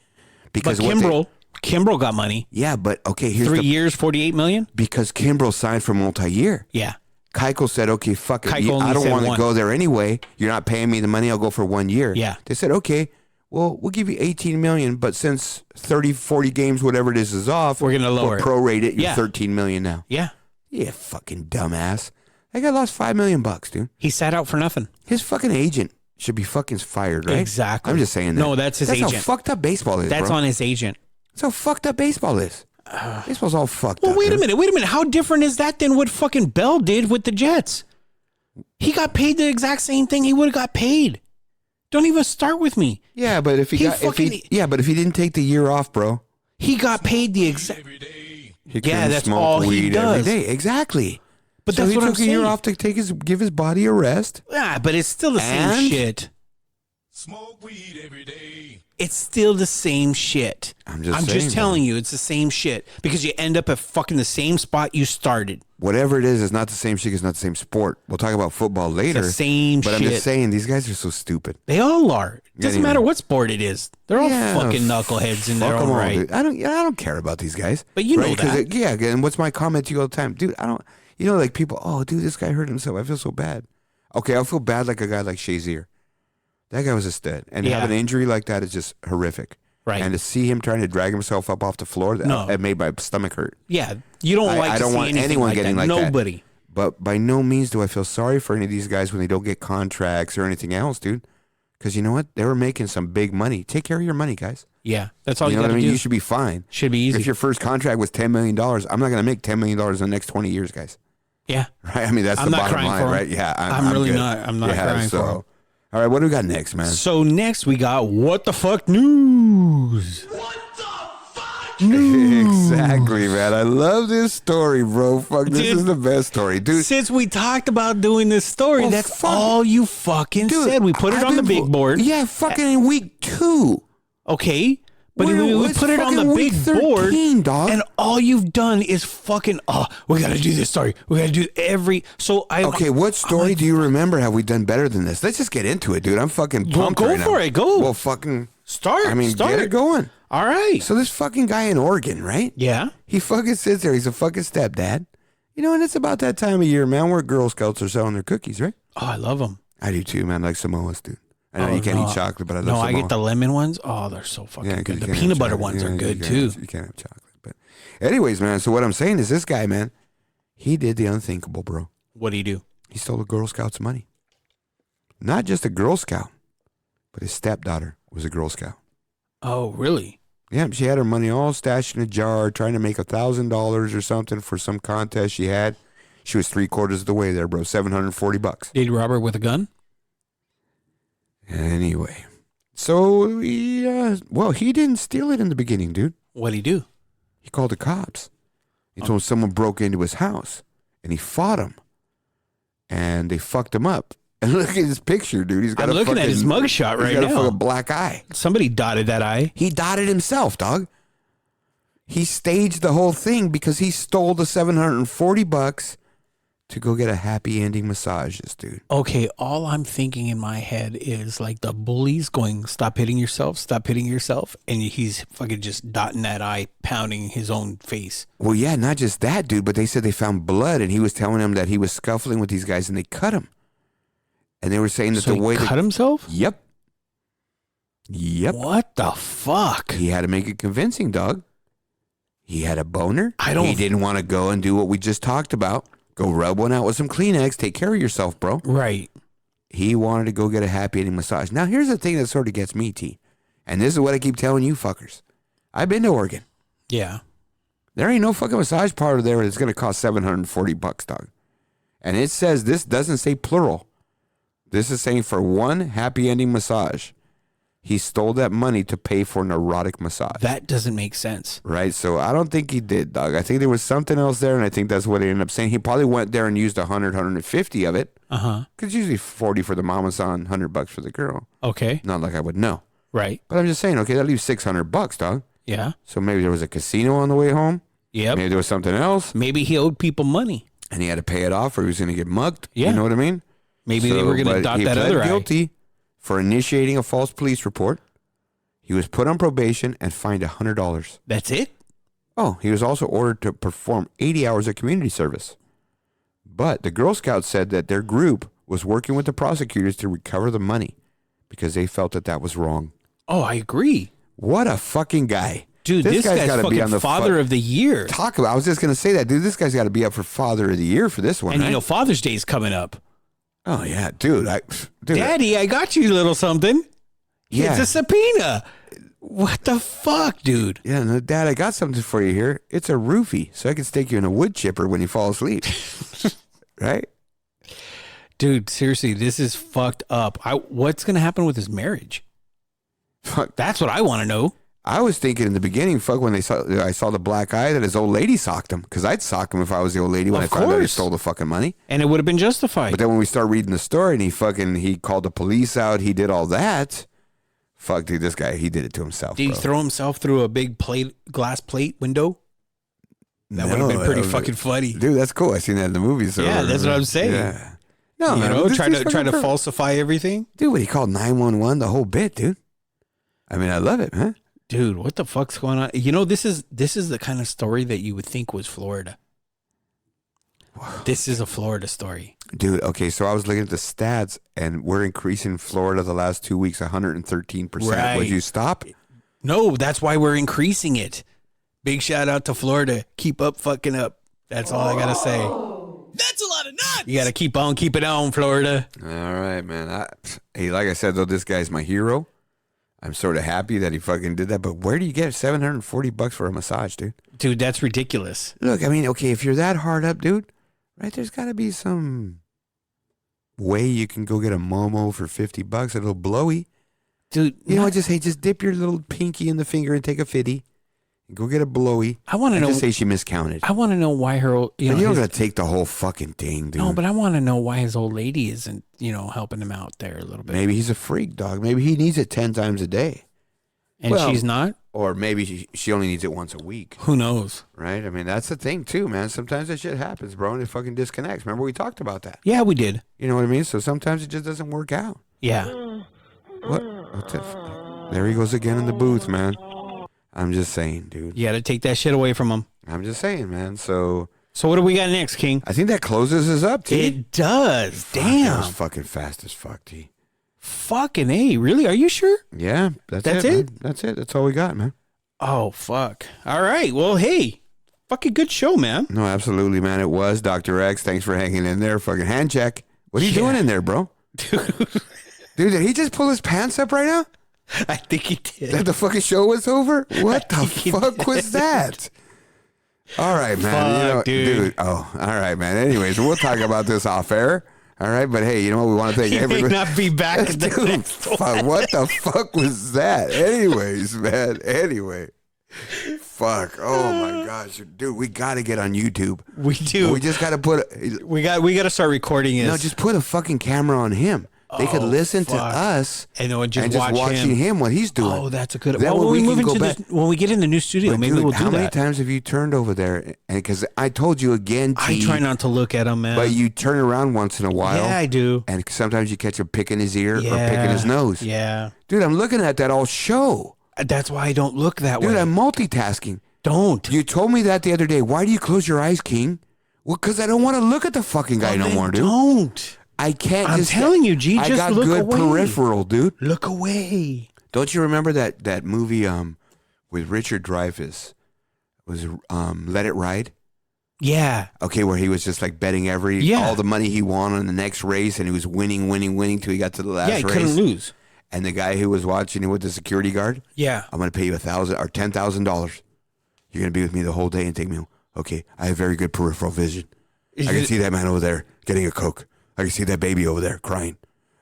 But Because Kimbrel got money. yeah, but okay, here's 3 years, $48 million. because Kimbrel signed for multi-year. Yeah. Keuchel said, okay, fuck it. Keuchel only I don't said want to one. go there anyway. You're not paying me the money. I'll go for 1 year. Yeah. They said, okay, well, we'll give you $18 million, but since 30, 40 games, whatever it is off, We're gonna lower we'll it. prorate it. You're Yeah. $13 million now. Yeah. Yeah, fucking dumbass. That guy lost $5 million, dude. He sat out for nothing. His fucking agent should be fucking fired, right? Exactly. I'm just saying that. No, that's his That's agent. how fucked up baseball is, That's bro. on his agent. That's how fucked up baseball is. Baseball's all fucked Well, up. wait a man. minute. How different is that than what fucking Bell did with the Jets? He got paid the exact same thing he would have got paid. Don't even start with me. Yeah, but if he didn't take the year off, bro, He got paid the exact. he Yeah, couldn't that's smoke all he weed does. every day. Exactly. But so that's he what took I'm a year saying. off to give his body a rest. Yeah, but it's still the same And? shit. Smoke weed every day. It's still the same shit. I'm just saying, telling you, it's the same shit because you end up at fucking the same spot you started. Whatever it is, it's not the same shit. It's not the same sport. We'll talk about football later. The same but shit. I'm just saying, these guys are so stupid. They all are. It doesn't Anyway. matter what sport it is. They're all Yeah, fucking knuckleheads in their Fuck 'em own all, right. dude. I don't care about these guys. But you know right? 'Cause that. yeah, and what's my comment to you all the time? Dude, I don't, like people, oh, dude, this guy hurt himself. I feel so bad. Okay, I'll feel bad like a guy like Shazier. That guy was a stud. And Yeah. have an injury like that is just horrific. Right. And to see him trying to drag himself up off the floor, No. that made my stomach hurt. Yeah, you don't I to don't see want anything anyone like getting that. like that. Nobody. But by no means do I feel sorry for any of these guys when they don't get contracts or anything else, dude. Because you know what? They were making some big money. Take care of your money, guys. Yeah, that's all You you, know what got I to mean? do. You should be fine. Should be easy. If your first contract was $10 million, I'm not going to make $10 million in the next 20 years, guys. Yeah, Right? I mean, that's I'm the not bottom crying line, for 'em. right? Yeah. I'm really good. not. I'm not crying for 'em. All right, what do we got next, man? So next we got what the fuck news. What the fuck? Exactly, man. I love this story, bro. Fuck, this Dude. is the best story, dude. Since we talked about doing this story, Well, that's fuck. all you fucking Dude, said. We put it I've on the been big board. Yeah, fucking in week 2. Okay. But We're- we it's put it on the fucking big week board, 13, dog. and all you've done is fucking. Oh, we got to do this story. We got to do every. So I. Okay, what story do you remember have we done better than this? Let's just get into it, dude. I'm fucking Well, pumped go right for now. it. Go. Well, fucking Start. I mean, Start. get it going. All right. So this fucking guy in Oregon, right? Yeah. He fucking sits there. He's a fucking stepdad. You know, and it's about that time of year, man, where Girl Scouts are selling their cookies, right? Oh, I love them. I do too, man. Like Samoas, dude. I know you can't eat chocolate, but I love No, Samoa. I get the lemon ones. Oh, they're so fucking 'cause good. you The can't peanut have butter chocolate. ones Yeah, are good you too. can't have chocolate. But anyways, man, so what I'm saying is this guy, man, he did the unthinkable, bro. What do you do? He stole a Girl Scout's money. Not just a Girl Scout, but his stepdaughter was a Girl Scout. Oh, really? Yeah, she had her money all stashed in a jar, trying to make $1,000 or something for some contest she had. She was 3/4 of the way there, bro. $740. Did you rob her with a gun? Anyway, so he didn't steal it in the beginning, dude. What'd he do? He called the cops. He told someone broke into his house, and he fought him, and they fucked him up. And look at his picture, dude. He's got I'm looking at his mugshot right He's got a now. fucking black eye. Somebody dotted that eye. He dotted himself, dog. He staged the whole thing because he stole the $740 to go get a happy ending massages, dude. Okay, all I'm thinking in my head is like the bully's going, stop hitting yourself, and he's fucking just dotting that I, pounding his own face. Well, yeah, not just that, dude, but they said they found blood, and he was telling them that he was scuffling with these guys, and they cut him. And they were saying that So the way he cut himself? Yep. What the fuck? He had to make it convincing, dog. He had a boner. He didn't want to go and do what we just talked about. Go rub one out with some Kleenex. Take care of yourself, bro. Right. He wanted to go get a happy ending massage. Now, here's the thing that sort of gets me, T. And this is what I keep telling you fuckers. I've been to Oregon. Yeah. There ain't no fucking massage parlor there that's going to cost $740, dog. And it says, this doesn't say plural. This is saying for one happy ending massage, he stole that money to pay for an erotic massage. That doesn't make sense. Right? So I don't think he did, dog. I think there was something else there, and I think that's what he ended up saying. He probably went there and used 150 of it. Uh-huh. Because usually 40 for the mama's on, $100 for the girl. Okay. Not like I would know. Right. But I'm just saying, okay, that leaves $600, dog. Yeah. So maybe there was a casino on the way home. Yep. Maybe there was something else. Maybe he owed people money. And he had to pay it off or he was going to get mugged. Yeah. You know what I mean? Maybe they were going to dot that other eye. He pled guilty for initiating a false police report. He was put on probation and fined $100. That's it? Oh, he was also ordered to perform 80 hours of community service. But the Girl Scouts said that their group was working with the prosecutors to recover the money because they felt that that was wrong. Oh, I agree. What a fucking guy. Dude, this guy's gotta fucking father of the year. I was just going to say that, dude. This guy's got to be up for father of the year for this one, And right? you know, Father's Day is coming up. Oh, yeah, dude. Daddy, I got you a little something. Yeah. It's a subpoena. What the fuck, dude? Yeah, no, Dad, I got something for you here. It's a roofie, so I can stake you in a wood chipper when you fall asleep. Right? Dude, seriously, this is fucked up. What's going to happen with his marriage? Fuck. That's what I want to know. I was thinking in the beginning, when I saw the black eye, that his old lady socked him. Because I'd sock him if I was the old lady when I found out he stole the fucking money. And it would have been justified. But then when we start reading the story and he called the police out, he did all that. Fuck, dude, this guy, he did it to himself. Did he throw himself through a big glass plate window? That would have been pretty fucking funny. Dude, that's cool. I seen that in the movies. Yeah, that's what I'm saying. Yeah. No, you know, try to falsify everything. Dude, when he called 911, the whole bit, dude. I mean, I love it, man. Dude, what the fuck's going on? You know, this is the kind of story that you would think was Florida. This is a Florida story. Dude, okay, so I was looking at the stats, and we're increasing Florida the last 2 weeks 113%. Right. Would you stop? No, that's why we're increasing it. Big shout out to Florida. Keep up fucking up. That's all I got to say. That's a lot of nuts. You got to keep on keeping on, Florida. All right, man. Hey, like I said, though, this guy's my hero. I'm sort of happy that he fucking did that, but where do you get $740 for a massage, dude? Dude, that's ridiculous. Look, I mean, okay, if you're that hard up, dude, right, there's got to be some way you can go get a Momo for $50, a little blowy. Dude, you know, just dip your little pinky in the finger and take a 50. And go get a blowy. I want to know. Just say she miscounted. I want to know why her. You don't got to take the whole fucking thing, dude. No, but I want to know why his old lady isn't, helping him out there a little bit. Maybe he's a freak, dog. Maybe he needs it 10 times a day. And she's not? Or maybe she only needs it once a week. Who knows? Right? I mean, that's the thing, too, man. Sometimes that shit happens, bro, and it fucking disconnects. Remember we talked about that? Yeah, we did. You know what I mean? So sometimes it just doesn't work out. Yeah. What's that? There he goes again in the booth, man. I'm just saying, dude. You got to take that shit away from him. I'm just saying, man. So what do we got next, King? I think that closes us up, T. It does. Fuck, Damn. That was fucking fast as fuck, T. Fucking A. Really? Are you sure? Yeah. That's it? Man. That's it. That's all we got, man. Oh, fuck. All right. Well, hey. Fucking good show, man. No, absolutely, man. It was. Dr. X, thanks for hanging in there. Fucking hand check. What are you doing in there, bro? Dude, did he just pull his pants up right now? I think he did. That the fucking show was over? What the fuck was that? All right, man. Fuck, dude. Oh, all right, man. Anyways, we'll talk about this off air. All right, but hey, you know what? We want to thank everybody. May not be back at the Dude, next one. What the fuck was that? Anyways, man. Anyway. Fuck. Oh my gosh. Dude, we got to get on YouTube. We do. We just got to put... We got to start recording it. No, just put a fucking camera on him. They could listen to fuck. us and just watching him what he's doing. Oh, that's a good. That Well, way when we we move can go into back. this, when we get in the new studio, But maybe dude, we'll do how many that. times have you turned over there? And because I told you again, I try not to look at him, man. but you turn around once in a while. Yeah, I do. And sometimes you catch him picking his ear or Yeah. picking his nose. Yeah, Dude, I'm looking at that all show. that's why I don't look that Dude, way. I'm multitasking. Don't. You told me that the other day. Why do you close your eyes, King? Well, because I don't want to look at the fucking guy no Then more, dude. Don't. I can't. I'm just, telling you, G. I Just got look good away. peripheral, dude. Look away. Don't you remember that movie with Richard Dreyfuss? It was Let It Ride? Yeah. Okay, where he was just like betting all the money he won on the next race, and he was winning till he got to the last Yeah, he race. couldn't lose. And the guy who was watching it with the security guard, Yeah. I'm going to pay you $1,000 or $10,000. You're going to be with me the whole day and take me home. Okay, I have very good peripheral vision. I can see that man over there getting a Coke. I can see that baby over there crying.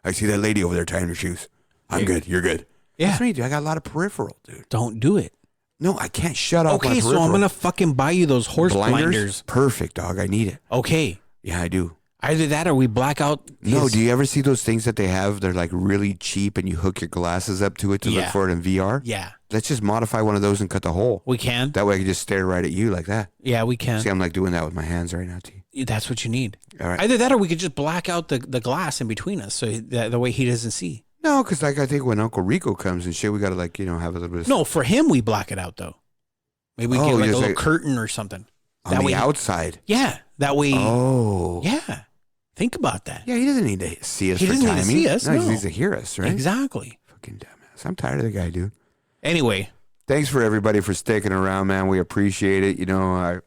I can see that lady over there tying her shoes. I'm good. You're good. Yeah. That's me, dude. I got a lot of peripheral, dude. Don't do it. No, I can't shut off my Okay, peripheral. so I'm gonna fucking buy you those horse blinders. Perfect, dog. I need it. Okay. Yeah, I do. Either that or we black out. No, do you ever see those things that they have? They're like really cheap and you hook your glasses up to it to look Yeah. for it in VR? Yeah, Let's just modify one of those and cut the hole. we can. That way I can just stare right at you like that. Yeah, we can. See, I'm like doing that with my hands right now, T. That's what you need. All right. Either that or we could just black out the glass in between us so that the way he doesn't see. No, because like I think when Uncle Rico comes and shit, we got to like, have a little bit of... No, for him we black it out though. Maybe we get like a little curtain or something. On the outside. Yeah, that way. Oh. Yeah, think about that. Yeah, he doesn't need to see us He for doesn't need to timing. see us, No, he no. needs to hear us, right? Exactly. Fucking dumbass. I'm tired of the guy, dude. Anyway, Thanks for everybody for sticking around, man. We appreciate it. I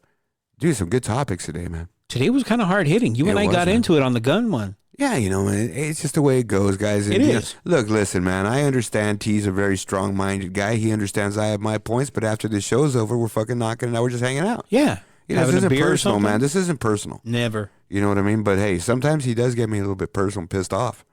do some good topics today, man. today was kind of hard hitting. You and I got into it on the gun one. Yeah, man, it's just the way it goes, guys. And, It is. Look, listen, man, I understand T's a very strong-minded guy. He understands I have my points, but after this show's over, we're fucking knocking it out. We're just hanging out. Yeah. This Having a isn't beer or personal, something? man. This isn't personal. Never. You know what I mean? But, hey, sometimes he does get me a little bit personal and pissed off.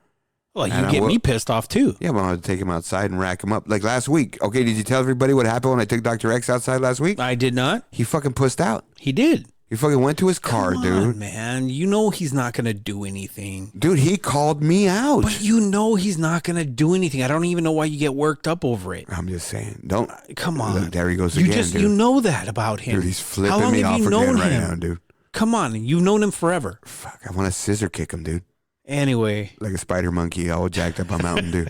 Well, you And I get will- me pissed off too. Yeah, but I had to take him outside and rack him up. Like last week. Okay, did you tell everybody what happened when I took Dr. X outside last week? I did not. He fucking pussed out. He did. He fucking went to his car, Come dude. on, man. You know he's not going to do anything. Dude, he called me out. But you know he's not going to do anything. I don't even know why you get worked up over it. I'm just saying. Don't. Come on. Look, there he goes You again, dude. You know that about him. Dude, he's How flipping long me have off you known again right him? now, dude. Come on. You've known him forever. Fuck, I want to scissor kick him, dude. Anyway. Like a spider monkey, all jacked up on Mountain Dew.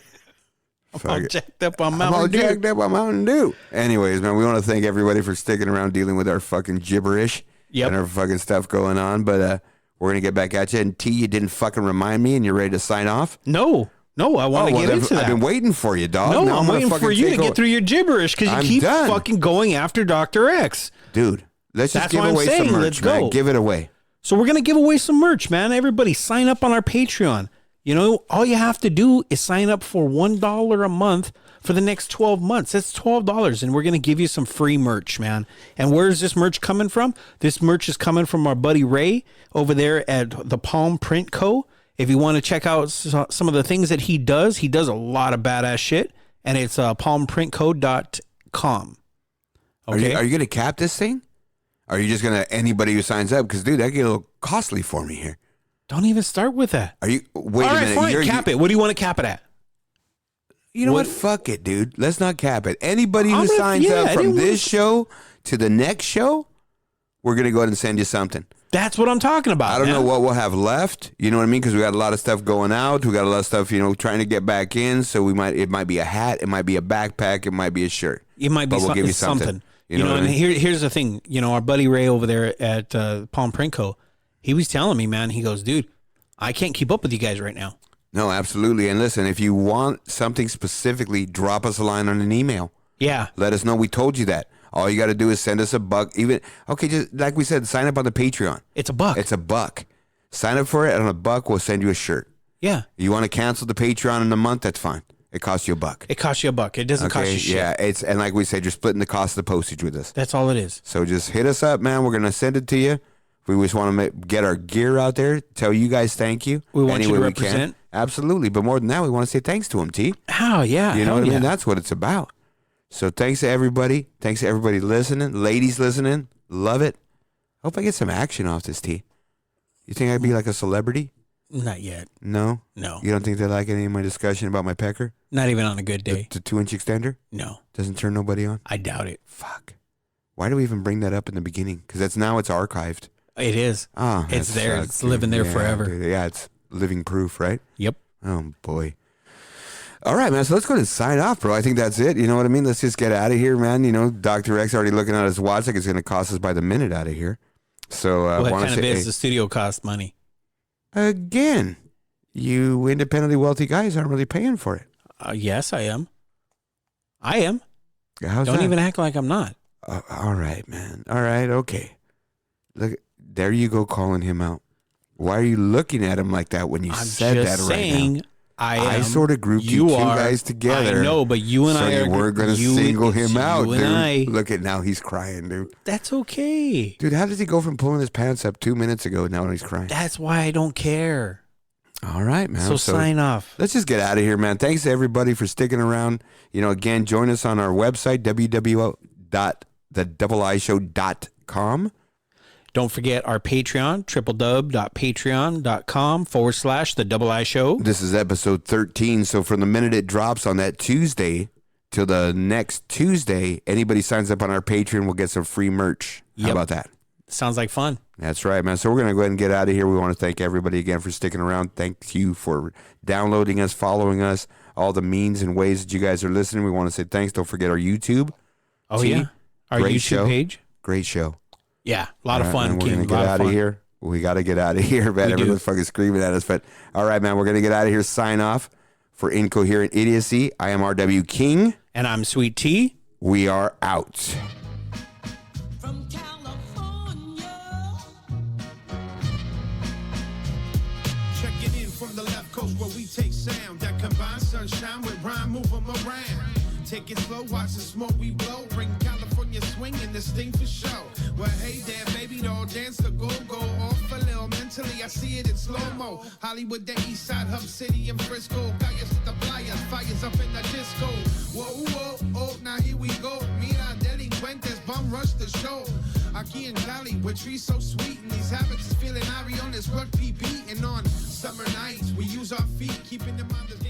I'm all jacked up on I'm all Mountain Dew. jacked up on Mountain Dew. Anyways, man, we want to thank everybody for sticking around dealing with our fucking gibberish and our fucking stuff going on. But we're going to get back at you. And T, you didn't fucking remind me and you're ready to sign off? No, I want to get into that. I've been waiting for you, dog. No, Now I'm gonna waiting fucking for you to take get over. through your gibberish because you I'm keep done. fucking going after Dr. X. Dude, let's just That's give what I'm away saying. some merch, Let's man. go. Give it away. So we're going to give away some merch, man. Everybody sign up on our Patreon. You know, all you have to do is sign up for $1 a month for the next 12 months. That's $12, and we're going to give you some free merch, man. And where's this merch coming from? This merch is coming from our buddy Ray over there at the Palm Print Co. If you want to check out some of the things that he does a lot of badass shit, and it's palmprintco.com. Okay? Are you going to cap this thing? Are you just going to anybody who signs up? Because, dude, that get a little costly for me here. Don't even start with that. Are you? Wait All a right, minute. fine. Cap it. What do you want to cap it at? You know what? What? Fuck it, dude. Let's not cap it. Anybody who I'm gonna- signs yeah, up from anyone- this show to the next show, we're going to go ahead and send you something. That's what I'm talking about. I don't man. know what we'll have left. You know what I mean? Because we got a lot of stuff going out. We got a lot of stuff, trying to get back in. So it might be a hat. It might be a backpack. It might be a shirt. It might be But we'll give you something. You know what I and mean? here's the thing. Our buddy Ray over there at Palm Print Co., he was telling me, man, he goes, dude, I can't keep up with you guys right now. No, absolutely. And listen, if you want something specifically, drop us a line on an email. Yeah. Let us know we told you that. All you got to do is send us a buck. Just like we said, sign up on the Patreon. It's a buck. It's a buck. Sign up for it, and on a buck, we'll send you a shirt. Yeah. You want to cancel the Patreon in a month? That's fine. It costs you a buck. It costs you a buck. It doesn't cost you shit. Yeah, and like we said, you're splitting the cost of the postage with us. That's all it is. So just hit us up, man. We're going to send it to you. We just want to get our gear out there, tell you guys thank you. We want you any to way we can. represent. Absolutely. But more than that, we want to say thanks to him, T. Oh, yeah. You know what I yeah. mean? That's what it's about. So thanks to everybody. Thanks to everybody listening. Ladies listening. Love it. Hope I get some action off this, T. You think I'd be like a celebrity? Not yet. No? No. You don't think they like any of my discussion about my pecker? Not even on a good day. The 2-inch extender? No. Doesn't turn nobody on? I doubt it. Fuck. Why do we even bring that up in the beginning? Because it's archived. It is. Oh, It's there. Sucks, It's living there forever. Dude. Yeah, it's living proof, right? Yep. Oh, boy. All right, man. So let's go and sign off, bro. I think that's it. You know what I mean? Let's just get out of here, man. You know, Dr. X already looking at his watch like it's going to cost us by the minute out of here. So, Well, it wanna kind of say, is. hey, The studio costs money. again, you independently wealthy guys aren't really paying for it. Yes, I am. I am. How's Don't that? even act like I'm not. All right, man. All right, okay. Look, there you go calling him out. Why are you looking at him like that when you I'm said just that right saying, now? I am. sort of grouped you two guys together. I know, but you and so I are. we're going to single him out, you dude. and I. Look at now, he's crying, dude. That's okay. Dude, how does he go from pulling his pants up 2 minutes ago now he's crying? That's why I don't care. All right, man. So sign off. Let's just get out of here, man. Thanks to everybody for sticking around. You know, again, join us on our website, www.thedoubleshow.com. Don't forget our Patreon, www.patreon.com/the This is episode 13. So from the minute it drops on that Tuesday till the next Tuesday, anybody signs up on our Patreon will get some free merch. How Yep. about that? Sounds like fun. That's right, man. So we're going to go ahead and get out of here. We want to thank everybody again for sticking around. Thank you for downloading us, following us, all the means and ways that you guys are listening. We want to say thanks. Don't forget our YouTube. Oh, T, yeah. Our great YouTube show. page. Great show. Yeah. A lot of All right, fun, man, we're King. going to A lot get out of of fun. here. We got to get out of here, man. We do. Everyone's fucking screaming at us. But all right, man, we're going to get out of here. Sign off for Incoherent Idiocy. I am RW King. And I'm Sweet Tea. We are out. From California. Checking in from the left coast where we take sound that combines sunshine with rhyme, move 'em around. Take it slow, watch the smoke we blow. Bring California swing and this thing for show. Well, hey there, baby, doll, dance the go-go. Off a little mentally, I see it in slow-mo. Hollywood, the east side, Hub City, and Frisco. Guys with the flyers, fires up in the disco. Whoa, whoa, oh, now here we go. Mira, delincuentes, bum rush the show. Aquí in Cali, where trees so sweet, and these habits is feeling airy on this rugby beat. And on summer nights, we use our feet, keeping them on the